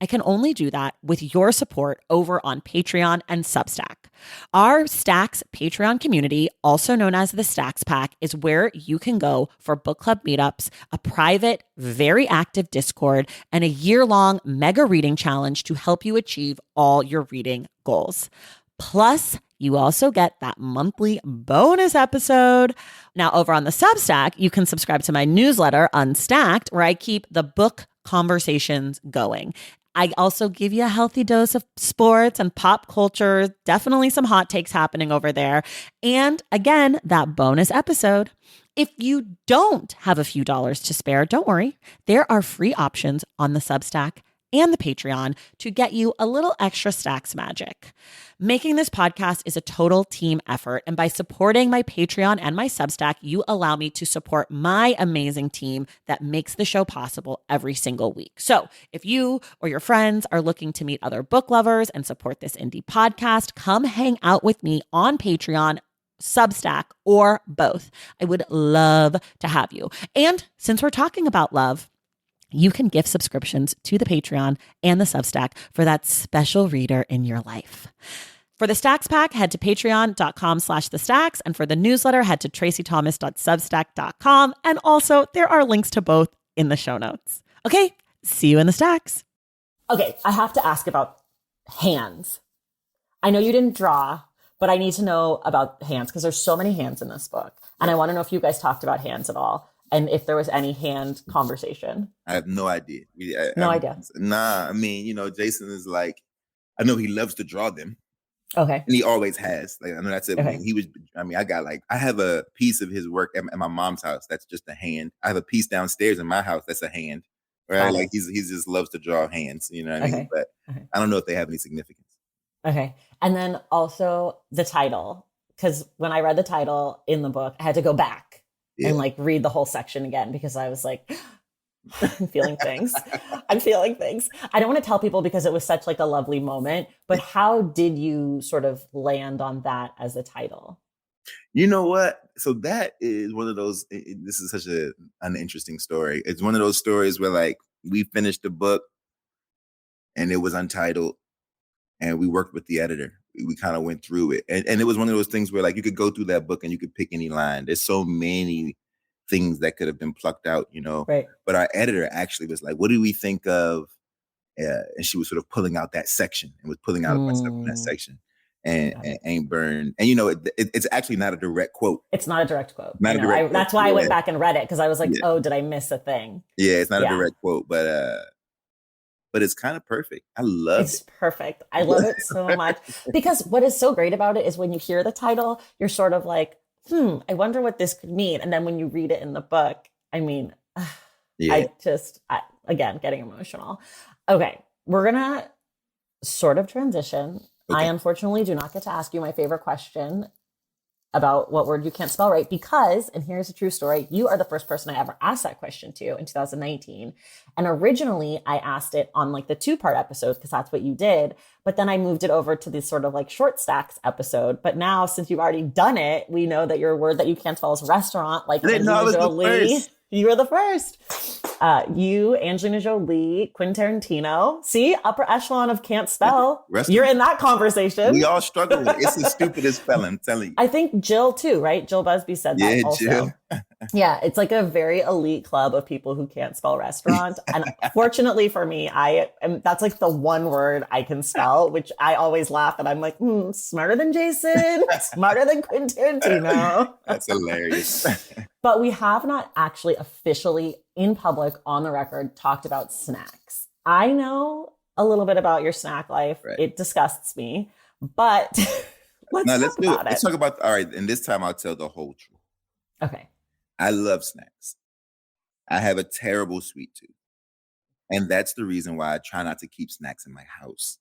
I can only do that with your support over on Patreon and Substack. Our Stacks Patreon community, also known as the Stacks Pack, is where you can go for book club meetups, a private, very active Discord, and a year-long mega reading challenge to help you achieve all your reading goals. Plus, you also get that monthly bonus episode. Now, over on the Substack, you can subscribe to my newsletter, Unstacked, where I keep the book conversations going. I also give you a healthy dose of sports and pop culture, definitely some hot takes happening over there. And again, that bonus episode. If you don't have a few dollars to spare, don't worry. There are free options on the Substack and the Patreon to get you a little extra Stacks magic. Making this podcast is a total team effort, and by supporting my Patreon and my Substack, you allow me to support my amazing team that makes the show possible every single week. So if you or your friends are looking to meet other book lovers and support this indie podcast, come hang out with me on Patreon, Substack, or both. I would love to have you. And since we're talking about love, you can gift subscriptions to the Patreon and the Substack for that special reader in your life. For the Stacks Pack, head to patreon.com/thestacks. And for the newsletter, head to tracythomas.substack.com. And also, there are links to both in the show notes. Okay, see you in the Stacks. Okay, I have to ask about hands. I know you didn't draw, but I need to know about hands because there's so many hands in this book. And I want to know if you guys talked about hands at all. And if there was any hand conversation. I have no idea. No idea. Nah, I mean, you know, Jason is like, I know he loves to draw them. Okay. And he always has. Like, I know that's it. Okay. I have a piece of his work at my mom's house. That's just a hand. I have a piece downstairs in my house. That's a hand. Right. Like he just loves to draw hands. You know what I mean? But I don't know if they have any significance. Okay. And then also the title. Because when I read the title in the book, I had to go back. Yeah. And like read the whole section again because I was like, I'm feeling things. I don't want to tell people because it was such like a lovely moment, but how did you sort of land on that as the title? You know what? So that is one of those, this is such an interesting story. It's one of those stories where like we finished the book and it was untitled and we worked with the editor. We kind of went through it. And it was one of those things where like you could go through that book and you could pick any line. There's so many things that could have been plucked out, you know. Right. But our editor actually was like, what do we think of? And she was sort of pulling out that section and was pulling out a bunch of stuff from that section. And ain't burned. And you know, it's actually not a direct quote. It's not a direct quote. That's why I went back and read it because I was like, oh, did I miss a thing? Yeah, it's not a direct quote, but it's kind of perfect. I love it. It's perfect. I love it so much because what is so great about it is when you hear the title, you're sort of like, I wonder what this could mean. And then when you read it in the book, I mean, again, getting emotional. Okay. We're going to sort of transition. Okay. I unfortunately do not get to ask you my favorite question about what word you can't spell right because, and here's a true story, you are the first person I ever asked that question to in 2019. And originally I asked it on like the 2-part episode because that's what you did. But then I moved it over to this sort of like short stacks episode. But now since you've already done it, we know that your word that you can't spell is restaurant. Like you were the first. You were the first. You, Angelina Jolie, Quentin Tarantino. See, upper echelon of can't spell. Rest You're in that conversation. We all struggle with it. It's the stupidest spell, I'm telling you. I think Jill too, right? Jill Busby said that also. Jill. Yeah, it's like a very elite club of people who can't spell restaurant. And fortunately for me, that's like the one word I can spell, which I always laugh and I'm like, smarter than Jason, smarter than Quentin Tarantino. That's hilarious. But we have not actually officially in public on the record talked about snacks. I know a little bit about your snack life. Right. It disgusts me, but let's talk about it. Let's talk about, all right. And this time I'll tell the whole truth. Okay. I love snacks. I have a terrible sweet tooth. And that's the reason why I try not to keep snacks in my house.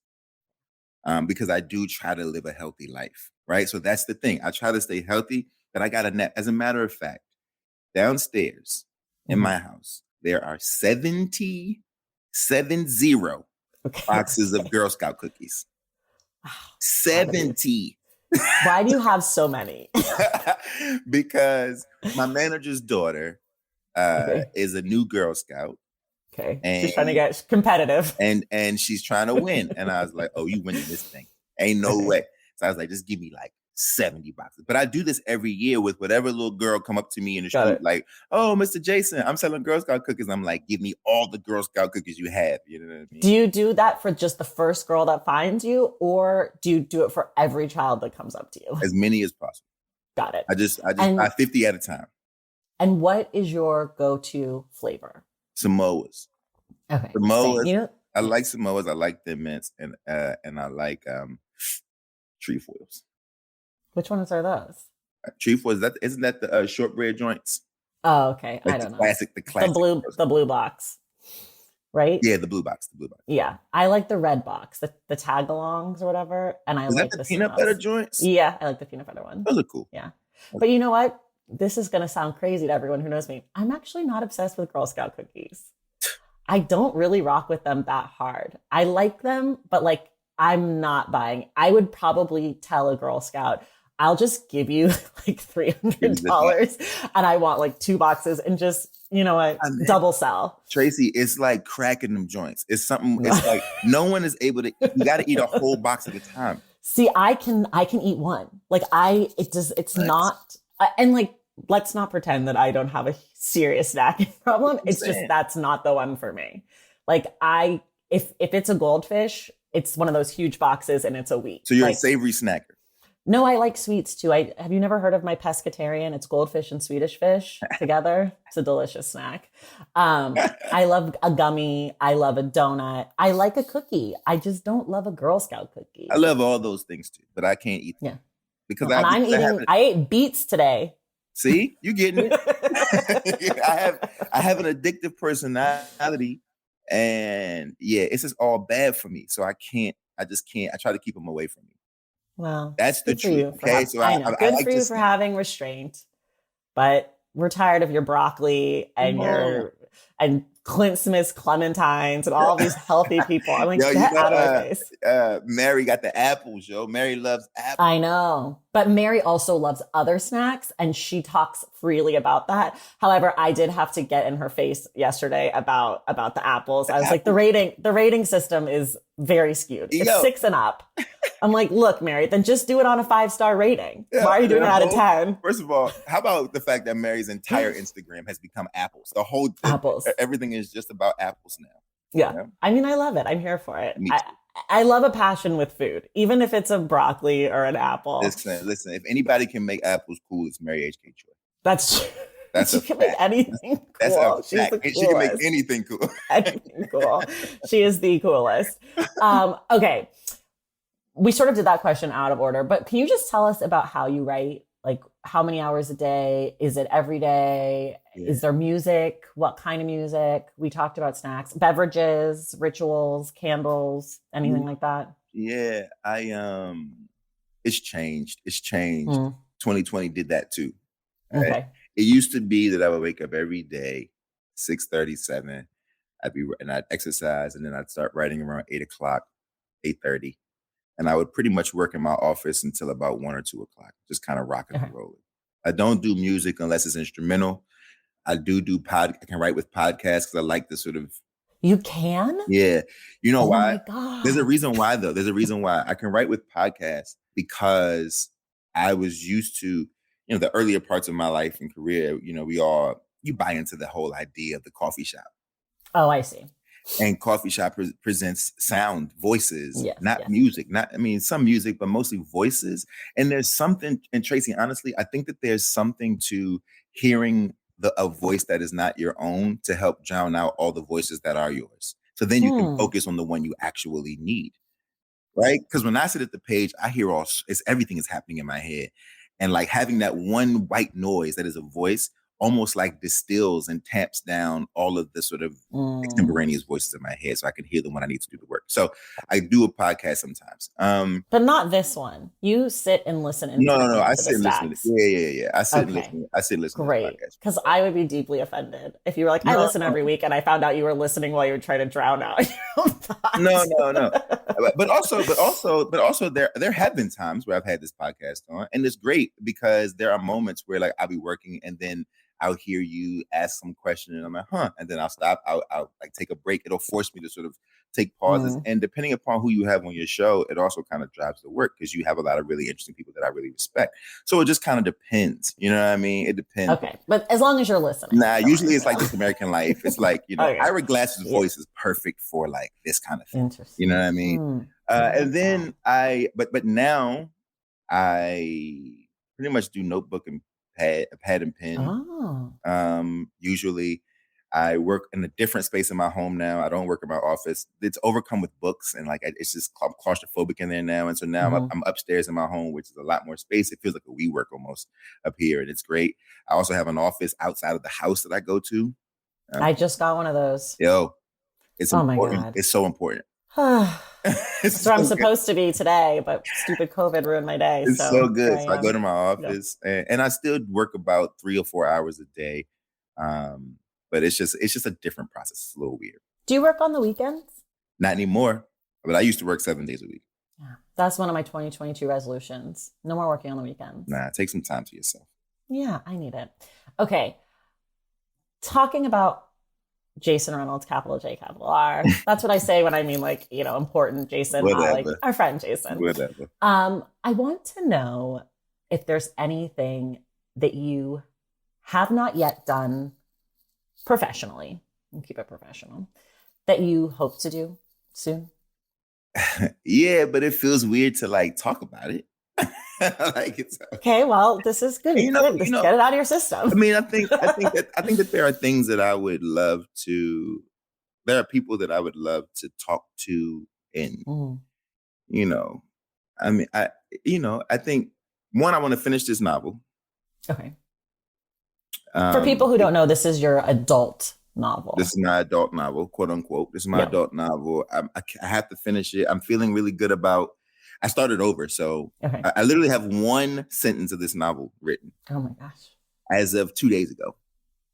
Because I do try to live a healthy life, right? So that's the thing. I try to stay healthy, but I got a net. As a matter of fact, downstairs in my house, there are 70 boxes of Girl Scout cookies. Wow. 70. Why do you have so many? Because my manager's daughter is a new Girl Scout. Okay. She's trying to get competitive. And she's trying to win. And I was like, oh, you winning this thing. Ain't no way. So I was like, just give me like 70 boxes. But I do this every year with whatever little girl come up to me in the street, like, oh, Mr. Jason, I'm selling Girl Scout cookies. I'm like, give me all the Girl Scout cookies you have. You know what I mean? Do you do that for just the first girl that finds you, or do you do it for every child that comes up to you? As many as possible. Got it. I just buy 50 at a time. And what is your go-to flavor? Samoas. Okay. Samoas. I like Samoas. I like Thin Mints, and I like trefoils. Which ones are those? Trefoils. Isn't that the shortbread joints? Oh, okay. Like I don't know. The classic. The blue box, right? Yeah, the blue box. Yeah, I like the red box, the tag-alongs or whatever, and I like the peanut butter joints. Yeah, I like the peanut butter ones. Those are cool. Yeah, but you know what? This is gonna sound crazy to everyone who knows me. I'm actually not obsessed with Girl Scout cookies. I don't really rock with them that hard. I like them, but like I'm not buying. I would probably tell a Girl Scout, I'll just give you like $300 and I want like 2 boxes and just, you know what, double sell. Tracy, it's like cracking them joints. It's something, it's like no one is able to, you got to eat a whole box at a time. See, I can eat one. Like it's not, and like, let's not pretend that I don't have a serious snacking problem. It's just, that's not the one for me. Like if it's a goldfish, it's one of those huge boxes and it's a week. So you're a savory snacker. No, I like sweets too. Have you never heard of my pescatarian? It's goldfish and Swedish fish together. It's a delicious snack. I love a gummy. I love a donut. I like a cookie. I just don't love a Girl Scout cookie. I love all those things too, but I can't eat them. Yeah. Because I ate beets today. See, you getting it. I have an addictive personality, and yeah, it's just all bad for me. So I just can't. I try to keep them away from me. Well, that's the truth. Okay, so I know. Good for you for having restraint, but we're tired of your broccoli and and Clint Smith's clementines and all these healthy people. I'm like, get out of my face. Mary got the apples, yo. Mary loves apples. I know. But Mary also loves other snacks and she talks freely about that. However, I did have to get in her face yesterday about the apples. I was like, the rating system is very skewed. It's 6 and up. I'm like, look, Mary, then just do it on a 5-star rating. Yeah, why are you doing it out of 10? First of all, how about the fact that Mary's entire Instagram has become apples? The whole apples. Everything is just about apples now. Yeah. You know? I mean, I love it. I'm here for it. I love a passion with food, even if it's a broccoli or an apple. Listen, if anybody can make apples cool, it's Mary H.K. Joy. That's true. That's she can make anything cool. That's a She's fact. the coolest. She can make anything cool. Anything cool. She is the coolest. Okay. We sort of did that question out of order, but can you just tell us about how you write? Like how many hours a day? Is it every day? Yeah. Is there music? What kind of music? We talked about snacks, beverages, rituals, candles, anything like that? Yeah, it's changed. 2020 did that too. Okay. Right? It used to be that I would wake up every day, 6:37. I'd exercise, and then I'd start writing around 8:00, 8:30. And I would pretty much work in my office until about 1 or 2 o'clock, just kind of rocking and rolling. I don't do music unless it's instrumental. I I can write with podcasts because I like the sort of. You can? Yeah. You know why? Oh my God. There's a reason why, though. There's a reason why I can write with podcasts because I was used to, the earlier parts of my life and career, you buy into the whole idea of the coffee shop. Oh, I see. And coffee shop presents sound, voices, Yes, not yes. music. Some music, but mostly voices. And there's something, and Tracy, honestly, I think that there's something to hearing a voice that is not your own to help drown out all the voices that are yours. So then you can focus on the one you actually need, right? Because when I sit at the page, I hear everything is happening in my head. And like having that one white noise that is a voice almost like distills and tamps down all of the sort of extemporaneous voices in my head so I can hear them when I need to do the work. So I do a podcast sometimes. But not this one. You sit and listen No. I to sit the and listen. stacks. Yeah. I sit and listen. I sit and listen to the Great. podcast. Because I would be deeply offended if you were like, I listen every week and I found out you were listening while you were trying to drown out your own thoughts. No. But also there have been times where I've had this podcast on, and it's great because there are moments where like I'll be working and then I'll hear you ask some question and I'm like, and then I'll stop. I'll like take a break. It'll force me to sort of take pauses. And depending upon who you have on your show, it also kind of drives the work because you have a lot of really interesting people that I really respect. So it just kind of depends. You know what I mean? It depends. Okay. But as long as you're listening. Nah, usually it's like This American Life. It's like, Okay. Ira Glass's voice is perfect for like this kind of thing. Interesting. You know what I mean? And then but now I pretty much do notebook and pad and pen. Usually I work in a different space in my home now. I don't work in my office. It's overcome with books and like it's just claustrophobic in there now. And so now I'm upstairs in my home, which is a lot more space. It feels like a WeWork almost up here, and it's great. I also have an office outside of the house that I go to. I just got one of those. It's important. My God. It's so important. That's where I'm supposed to be today, but stupid COVID ruined my day. It's so good. So I go to my office and I still work about 3 or 4 hours a day. But it's just a different process. It's a little weird. Do you work on the weekends? Not anymore, but I used to work 7 days a week. Yeah, that's one of my 2022 resolutions. No more working on the weekends. Nah, take some time to yourself. Yeah, I need it. Okay. Talking about Jason Reynolds, capital J, capital R. That's what I say when I mean like, important Jason, like our friend Jason. Whatever. I want to know if there's anything that you have not yet done professionally, and keep it professional, that you hope to do soon. Yeah, but it feels weird to like talk about it. Like it's okay. Well, this is good. Get it out of your system. I mean, I think that there are things that I would love to. There are people that I would love to talk to, and I mean, I think one, I want to finish this novel. Okay. For people who don't know, this is your adult novel. This is my adult novel, quote unquote. This is my adult novel. I have to finish it. I'm feeling really good about. I started over, so I literally have one sentence of this novel written. Oh my gosh! As of 2 days ago,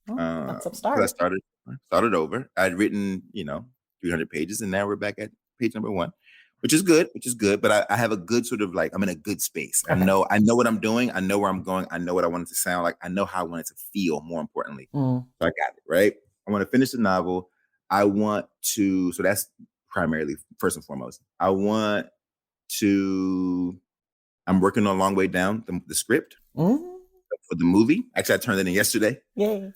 that's a start. I started over. I'd written 300 pages, and now we're back at page number 1, which is good. But I have a good sort of like I'm in a good space. I know what I'm doing. I know where I'm going. I know what I want it to sound like. I know how I want it to feel. More importantly, so I got it right. I want to finish the novel. I want to. So that's primarily first and foremost. I'm working on Long Way Down, the script for the movie. Actually, I turned it in yesterday. Yay.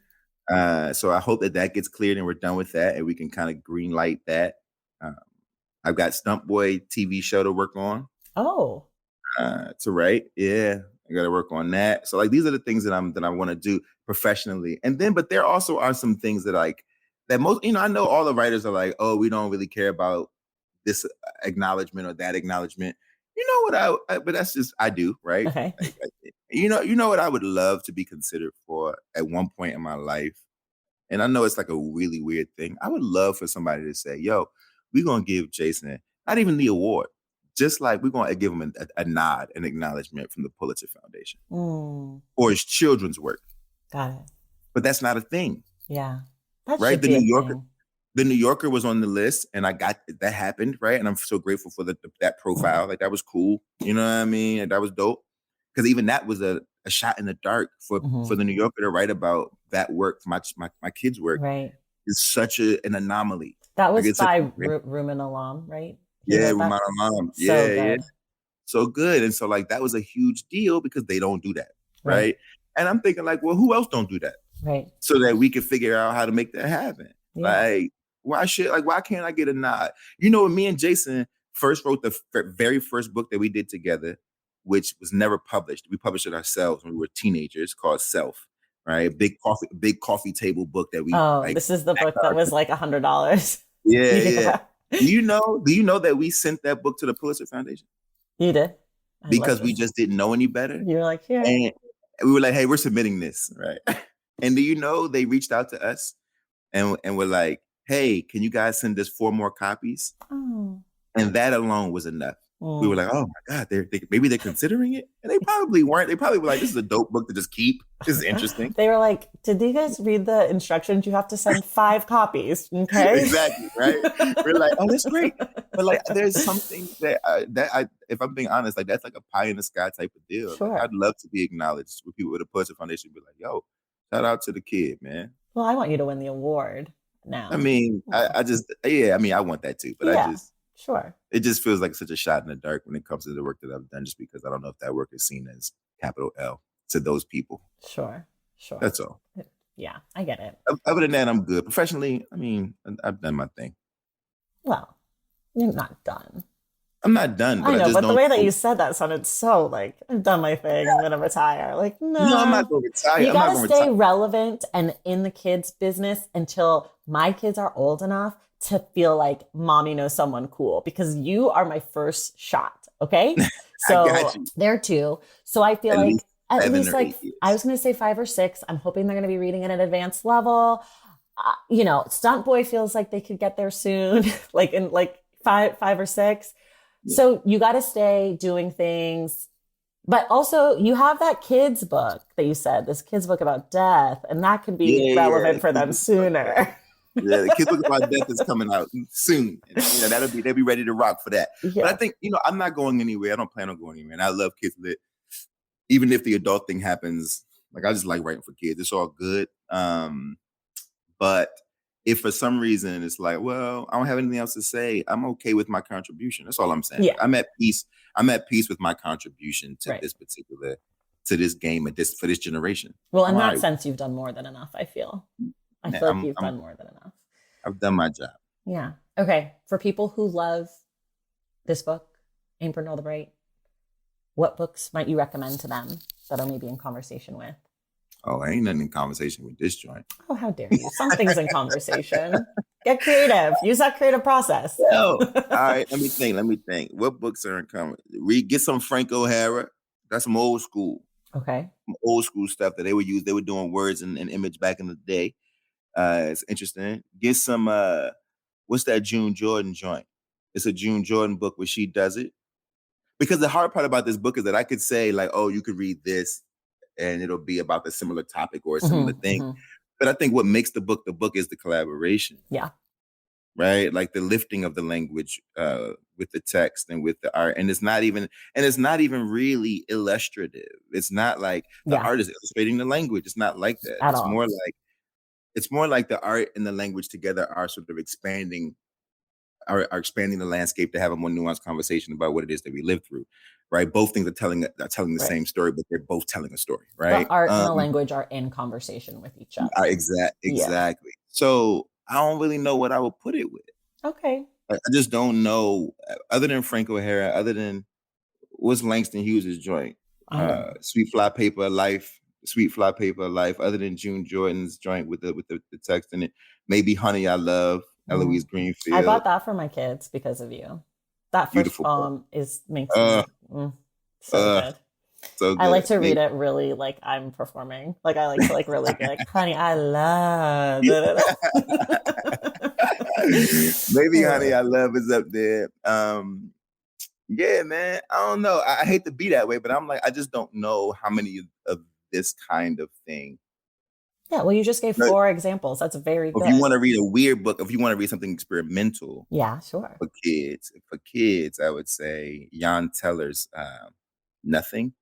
So I hope that gets cleared and we're done with that and we can kind of green light that. I've got Stump Boy TV show to work on. Oh. To write. Yeah. I got to work on that. So like, these are the things that I want to do professionally. And then, but there also are some things that most, I know all the writers are like, oh, we don't really care about this acknowledgement or that acknowledgement. You know what but that's just, I do, right? Okay. You know what I would love to be considered for at one point in my life. And I know it's like a really weird thing. I would love for somebody to say, yo, we're going to give Jason, not even the award, just like we're going to give him a nod, an acknowledgement from the Pulitzer Foundation for his children's work. Got it. But that's not a thing. Yeah. That right. The New Yorker was on the list and that happened. Right. And I'm so grateful for that profile. Like that was cool. You know what I mean? And that was dope. Because even that was a shot in the dark for the New Yorker to write about that work, my kids' work, Right. is such an anomaly. That Like was it's such by a great, Rumen Alam, right? He yeah, wrote that. Rumana Mom. So Yeah, yeah. good. So good. And so like that was a huge deal because they don't do that. Right. Right. And I'm thinking like, well, who else don't do that? Right. So that we can figure out how to make that happen. Yeah. Like, why can't I get a nod? When me and Jason first wrote the very first book that we did together, which was never published. We published it ourselves when we were teenagers, called Self, right? Big coffee table book that we Oh, like. this is the book that was like $100. Yeah, yeah. Yeah. Do you know that we sent that book to the Pulitzer Foundation You did. I love because we this. just didn't know any better? You were like, here. And we were like, hey, we're submitting this, right? And do you know they reached out to us and were like, hey, can you guys send us 4 more copies? Oh. And that alone was enough. We were like, oh my God, maybe they're considering it. And they probably weren't. They probably were like, this is a dope book to just keep. This is interesting. They were like, did you guys read the instructions? You have to send 5 copies. Okay. Exactly. Right. We're like, oh, that's great. But like, there's something that if I'm being honest, like that's like a pie in the sky type of deal. Sure. Like, I'd love to be acknowledged with people with a Pulitzer Foundation be like, yo, shout out to the kid, man. Well, I want you to win the award now. I mean, I want that too, but yeah, sure. It just feels like such a shot in the dark when it comes to the work that I've done, just because I don't know if that work is seen as capital L to those people. Sure. That's all. Yeah, I get it. Other than that, I'm good. Professionally, I mean, I've done my thing. Well, you're not done. I'm not done. But I know, just but the way that you said that sounded so like, I've done my thing, I'm going to retire. Like, no. I'm not going to retire. You got to stay relevant and in the kids' business until my kids are old enough to feel like mommy knows someone cool, because you are my first shot. Okay. So they're 2. So I feel like at least like, I was going to say 5 or 6. I'm hoping they're going to be reading at an advanced level. Stunt Boy feels like they could get there soon, like in like 5 or 6. Yeah. So you got to stay doing things, but also you have that kids book that you said, this kids book about death, and that could be relevant for them sooner. Yeah, the kids book about death is coming out soon. And, they'll be ready to rock for that. Yeah. But I think, I'm not going anywhere. I don't plan on going anywhere. And I love Kids Lit. Even if the adult thing happens, like I just like writing for kids. It's all good. But if for some reason it's like, well, I don't have anything else to say, I'm okay with my contribution. That's all I'm saying. Yeah. I'm at peace. I'm at peace with my contribution to this game for this generation. Well, in that sense, you've done more than enough, I feel. I feel like you've done more than enough. I've done my job. Yeah. Okay. For people who love this book, Aim for All the Bright, what books might you recommend to them that are maybe in conversation with? Oh, ain't nothing in conversation with this joint. Oh, how dare you? Something's in conversation. Get creative. Use that creative process. All right. Let me think. What books are in conversation? Get some Frank O'Hara. That's some old school. Okay. Some old school stuff that they would use. They were doing words and image back in the day. It's interesting. Get some, what's that June Jordan joint? It's a June Jordan book where she does it. Because the hard part about this book is that I could say like, oh, you could read this and it'll be about a similar topic or a similar thing. Mm-hmm. But I think what makes the book is the collaboration. Yeah. Right? Like the lifting of the language with the text and with the art. And it's not even really illustrative. It's not like the art is illustrating the language. It's not like that. It's more like the art and the language together are sort of expanding the landscape to have a more nuanced conversation about what it is that we live through, right? Both things are telling the same story, but they're both telling a story, right? The art and the language are in conversation with each other. Exactly. Yeah. So I don't really know what I would put it with. Okay. I just don't know, other than Frank O'Hara, other than what's Langston Hughes' joint? Sweet Fly Paper of Life, other than June Jordan's joint with the text in it. Maybe Honey, I Love, Eloise Greenfield. I bought that for my kids because of you. That first poem makes me so good. So good. I like to read it really like I'm performing. Like I like to like really be like, honey, I love. Maybe Honey, I Love is up there. Yeah, man. I don't know. I hate to be that way, but I'm like, I just don't know how many of this kind of thing. Yeah, well, you just gave 4 examples. That's very good. If you want to read a weird book, if you want to read something experimental, yeah, sure. For kids, I would say Jan Teller's Nothing.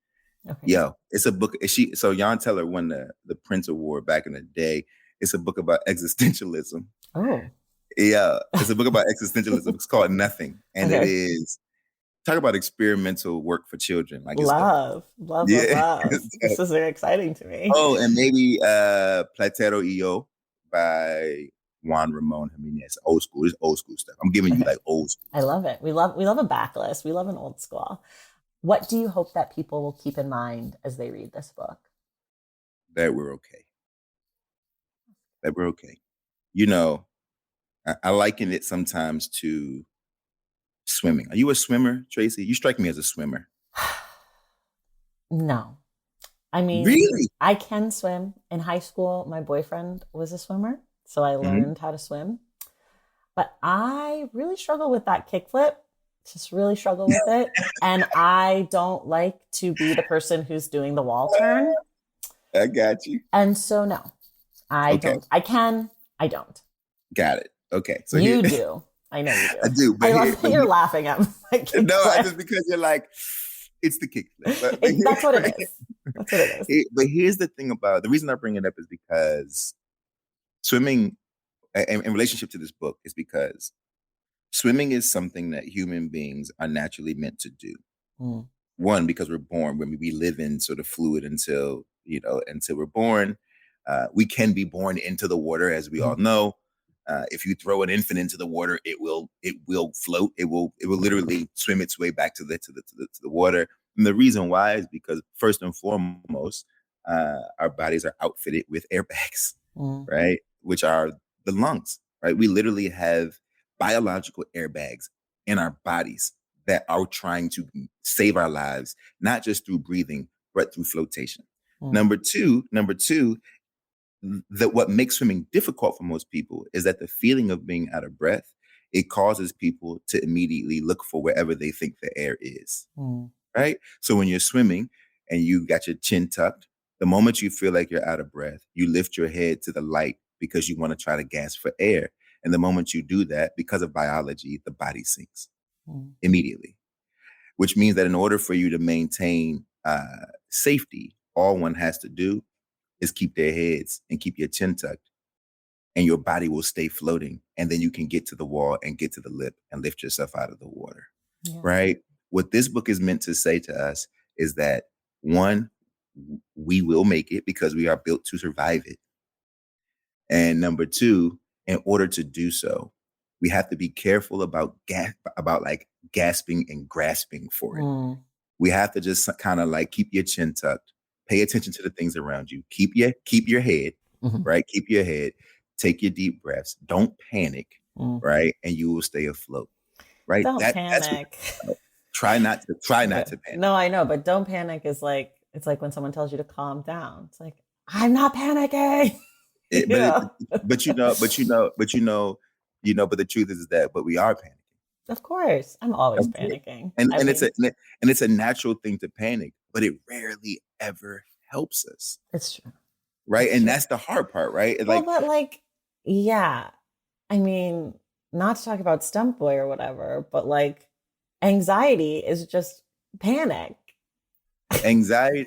Okay. Yo, it's a book. So Jan Teller won the Prince Award back in the day. It's a book about existentialism. Oh. Yeah, it's a book about existentialism. It's called Nothing, and it Okay. is talk about experimental work for children. Like it's dope. Love, love, love, Yeah. love. This is very exciting to me. Oh, and maybe Platero EO by Juan Ramon Jimenez. Old school. It's old school stuff. I'm giving you Okay. like old school. I love it. We love a backlist. We love an old school. What do you hope that people will keep in mind as they read this book? That we're okay. That we're okay. You know, I liken it sometimes to swimming. Are you a swimmer, Tracy? You strike me as a swimmer. No. I mean, Really? I can swim. In high school, my boyfriend was a swimmer, so I Mhm. learned how to swim. But I really struggle with that kickflip. Just really struggle with it. And I don't like to be the person who's doing the wall turn. I got you. And so no, I Okay, don't. I can, I don't. got it. Okay, so here You do. I know you I do. do, I but love that you're laughing at my no, kickflip. just because you're like it's the kickflip. But That's what it is. That's what it is. but here's the thing about the reason I bring it up is because swimming, in relationship to this book, is because swimming is something that human beings are naturally meant to do. Mm. One, because we're born when we live in sort of fluid until we're born. We can be born into the water, as we all know. If you throw an infant into the water, it will float. It will literally swim its way back to the water. And the reason why is because first and foremost, our bodies are outfitted with airbags, Mm. right? Which are the lungs, right? We literally have biological airbags in our bodies that are trying to save our lives, not just through breathing, but through flotation. Mm. Number two, that what makes swimming difficult for most people is that the feeling of being out of breath, it causes people to immediately look for wherever they think the air is. Mm. Right? So when you're swimming and you got your chin tucked, the moment you feel like you're out of breath, you lift your head to the light because you want to try to gasp for air. And the moment you do that, because of biology, the body sinks Mm. immediately, which means that in order for you to maintain safety, all one has to do is keep their heads and keep your chin tucked, and your body will stay floating. And then you can get to the wall and get to the lip and lift yourself out of the water. Yeah. Right? What this book is meant to say to us is that one, we will make it because we are built to survive it. And number two, in order to do so, we have to be careful about like gasping and grasping for it. Mm. We have to just kind of like keep your chin tucked, pay attention to the things around you, keep your head, Mhm. right? Keep your head, take your deep breaths, don't panic, Mm. right? And you will stay afloat, right? Don't That's what panic. try not to Okay. panic. No, I know, but don't panic is like it's like when someone tells you to calm down. It's like I'm not panicking. It, You but it, know? but the truth is that but we are panicking. Of course, I'm always Okay. panicking. And I and mean, it's a natural thing to panic, but it rarely ever helps us, it's true. right? It's And true. that's the hard part, right? It's Well, like but like, yeah. I mean, not to talk about Stump Boy or whatever, but like anxiety is just panic.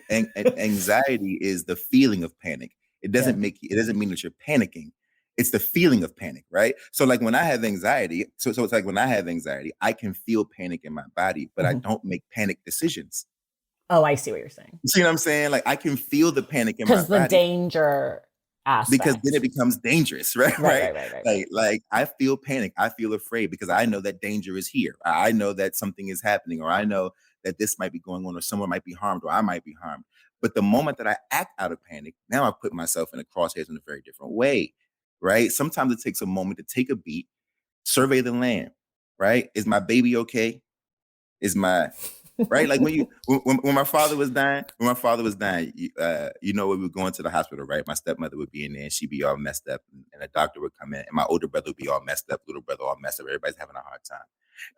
anxiety is the feeling of panic. It Yeah. doesn't mean that you're panicking. It's the feeling of panic, right? So like when I have anxiety, so it's like when I have anxiety, I can feel panic in my body, but I Mhm. don't make panic decisions. Oh, I see what you're saying. You see what I'm saying? Like I can feel the panic in my Because the body danger because then aspect. it becomes dangerous, right? Right, Right? right, right, right, right. Like I feel panic, I feel afraid because I know that danger is here. I know that something is happening, or I know that this might be going on, or someone might be harmed, or I might be harmed. But the moment that I act out of panic, now I put myself in a crosshairs in a very different way, right? Sometimes it takes a moment to take a beat, survey the land, right? Is my baby okay? Is my right? Like when my father was dying, we were going to the hospital, right? My stepmother would be in there and she'd be all messed up, and a doctor would come in, and my older brother would be all messed up, little brother all messed up. Everybody's having a hard time.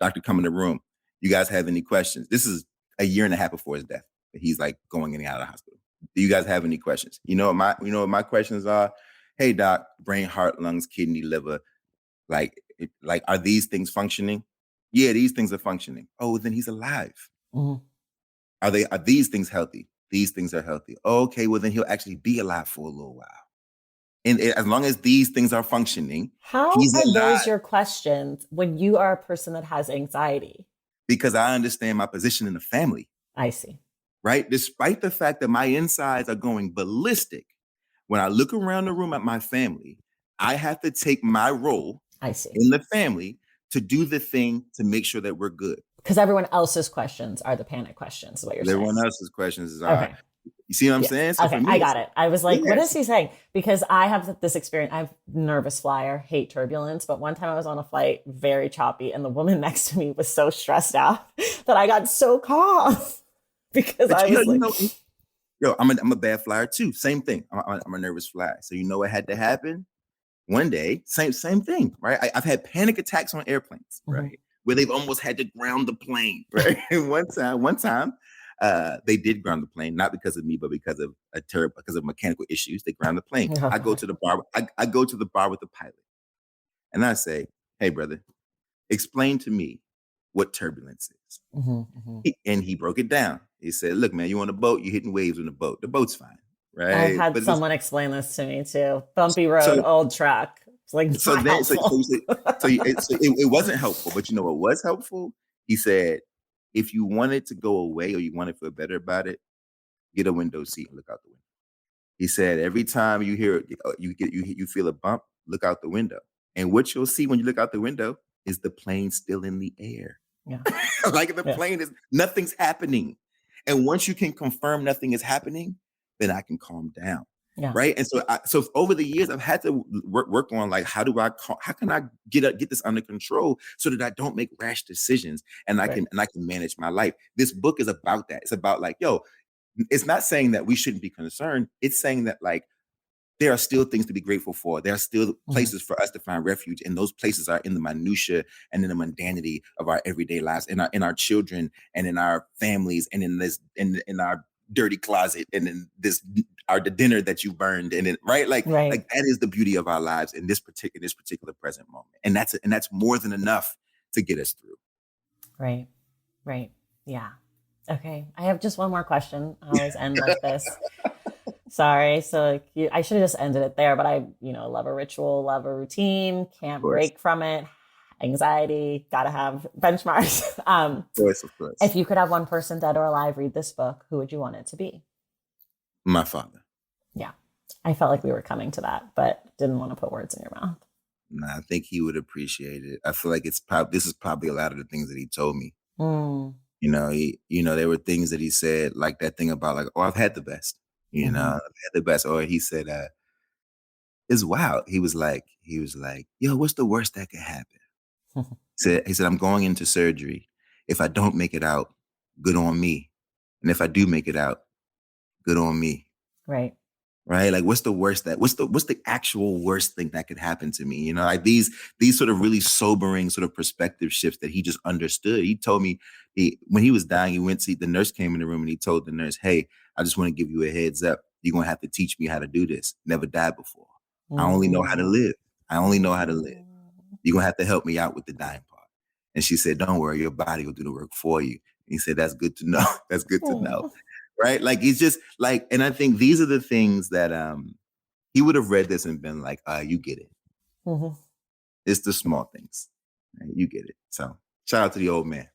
Doctor come in the room. You guys have any questions? This is a year and a half before his death. He's like going in and out of the hospital. Do you guys have any questions? You know what my questions are? Hey doc, brain, heart, lungs, kidney, liver, like are these things functioning? Yeah, these things are functioning. Oh, then he's alive. Mhm. Are these things healthy? these things are healthy. Okay, well then he'll actually be alive for a little while. And as long as these things are functioning, How he's are alive. those your questions when you are a person that has anxiety? Because I understand my position in the family. I see. Right? Despite the fact that my insides are going ballistic, when I look around the room at my family, I have to take my role I see. in the family to do the thing to make sure that we're good. Because everyone else's questions are the panic questions, is what you're saying. Everyone else's questions is okay. You see what I'm Yes. saying? So okay, for me, I got it. I was like, what yes. is he saying? Because I have this experience. I'm nervous flyer, hate turbulence. But one time I was on a flight, very choppy, and the woman next to me was so stressed out that I got so calm because But I was like, I'm a bad flyer too. Same thing. I'm a nervous flyer. So you know what had to happen? One day, same thing, right? I've had panic attacks on airplanes, right? Where they've almost had to ground the plane, right? one time, they did ground the plane, not because of me, but because of mechanical issues. They ground the plane. Oh, I go to the bar. I go to the bar with the pilot, and I say, "Hey, brother, explain to me what turbulence is." And he broke it down. He said, "Look, man, you on a boat. You're hitting waves on the boat. The boat's fine, right?" I've had someone explain this to me too. Bumpy road, old truck. It's like it wasn't helpful. But you know what was helpful? He said, if you want it to go away or you want to feel better about it, get a window seat and look out the window. He said, every time you hear you feel a bump, look out the window. And what you'll see when you look out the window is the plane still in the air. Yeah. Like the plane is, nothing's happening. And once you can confirm nothing is happening, then I can calm down. Yeah. Right. And so over the years, I've had to work on like, how can I get this under control so that I don't make rash decisions and I can manage my life. This book is about that. It's about like, it's not saying that we shouldn't be concerned. It's saying that like, there are still things to be grateful for. There are still places for us to find refuge. And those places are in the minutia and in the mundanity of our everyday lives, in our children and in our families and in our dirty closet and in the dinner that you burned and then like that is the beauty of our lives in this particular present moment. And that's more than enough to get us through. Right. Yeah. Okay. I have just one more question. I always end like this. Sorry. So I should have just ended it there, but I, love a ritual, love a routine, can't break from it. Anxiety, gotta have benchmarks. Of course. If you could have one person, dead or alive, read this book, who would you want it to be? My father. Yeah. I felt like we were coming to that, but didn't want to put words in your mouth. No, I think he would appreciate it. I feel like this is probably a lot of the things that he told me. There were things that he said, like that thing about like, oh, I've had the best. I've had the best. Or he said, it's wild. He was like, yo, what's the worst that could happen? He said, I'm going into surgery. If I don't make it out, good on me. And if I do make it out, good on me. Right. Like, what's the actual worst thing that could happen to me? Like these sort of really sobering sort of perspective shifts that he just understood. He told me when he was dying, the nurse came in the room and he told the nurse, hey, I just want to give you a heads up. You're going to have to teach me how to do this. Never died before. I only know how to live. You're going to have to help me out with the dying part. And she said, don't worry, your body will do the work for you. And he said, that's good to know. That's good to know. Right? Like, he's just like, and I think these are the things that he would have read this and been like, you get it. It's the small things. Right? You get it. So shout out to the old man.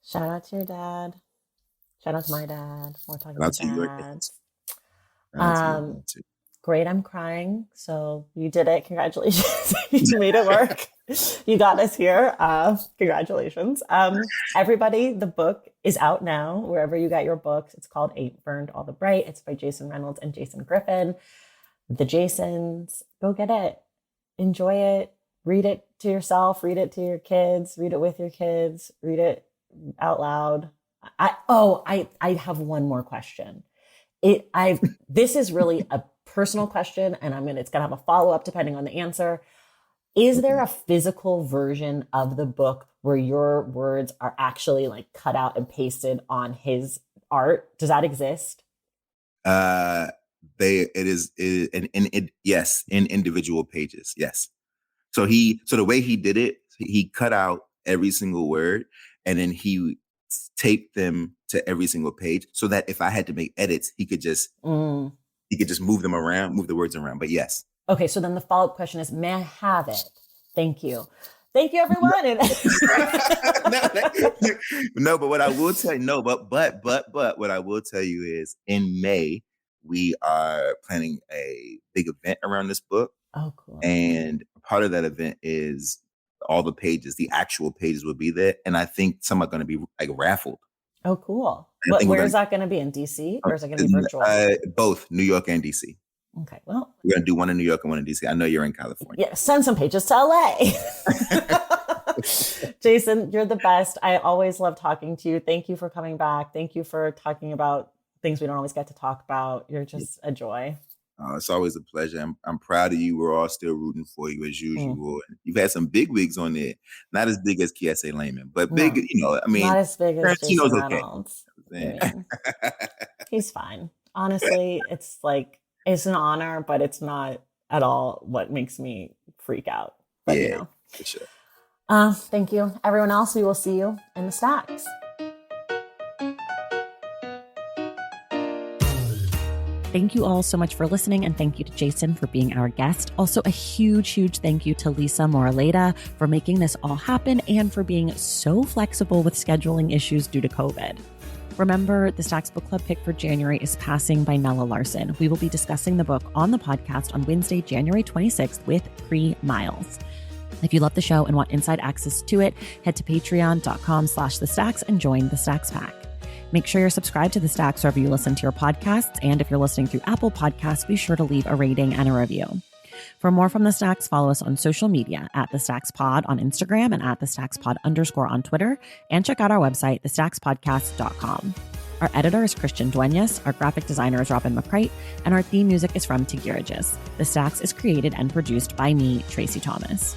Shout out to your dad. Shout out to my dad. We're talking about dads. Great. I'm crying. So you did it. Congratulations. You made it work. You got us here. Congratulations. Everybody, the book is out now, wherever you got your books. It's called Ain't Burned All the Bright. It's by Jason Reynolds and Jason Griffin. The Jasons. Go get it. Enjoy it. Read it to yourself. Read it to your kids. Read it with your kids. Read it out loud. I have one more question. This is really a personal question, and it's gonna have a follow-up depending on the answer. Is there a physical version of the book where your words are actually like cut out and pasted on his art? Does that exist? Yes, in individual pages. Yes. So the way he did it, he cut out every single word and then he taped them to every single page so that if I had to make edits, he could just move them around, move the words around. But yes. Okay. So then the follow-up question is, may I have it? Thank you. Thank you, everyone. No, but what I will tell you, but what I will tell you is in May, we are planning a big event around this book. Oh, cool. And part of that event is all the pages, the actual pages will be there. And I think some are going to be like raffled. Oh, cool. Where is that going to be? In DC? Or is it going to be virtual? Both New York and DC. Okay, well. We're going to do one in New York and one in DC. I know you're in California. Yeah, send some pages to LA. Jason, you're the best. I always love talking to you. Thank you for coming back. Thank you for talking about things we don't always get to talk about. You're just a joy. It's always a pleasure. I'm proud of you. We're all still rooting for you as usual. You've had some big wigs on there. Not as big as Kiese Layman, but big, not as big as Jason Reynolds. Okay. He's fine. Honestly, it's an honor, but it's not at all what makes me freak out. But, for sure. Thank you. Everyone else, we will see you in the stacks. Thank you all so much for listening, and thank you to Jason for being our guest. Also, a huge, huge thank you to Lisa Moraleda for making this all happen and for being so flexible with scheduling issues due to COVID. Remember, the Stacks Book Club pick for January is Passing by Nella Larson. We will be discussing the book on the podcast on Wednesday, January 26th with Cree Miles. If you love the show and want inside access to it, head to patreon.com/thestacks and join the Stacks Pack. Make sure you're subscribed to the Stacks wherever you listen to your podcasts. And if you're listening through Apple Podcasts, be sure to leave a rating and a review. For more from The Stacks, follow us on social media at The Stacks Pod on Instagram and at The Stacks Pod _ on Twitter. And check out our website, thestackspodcast.com. Our editor is Christian Duenas. Our graphic designer is Robin McCrite. And our theme music is from Tigirigis. The Stacks is created and produced by me, Tracy Thomas.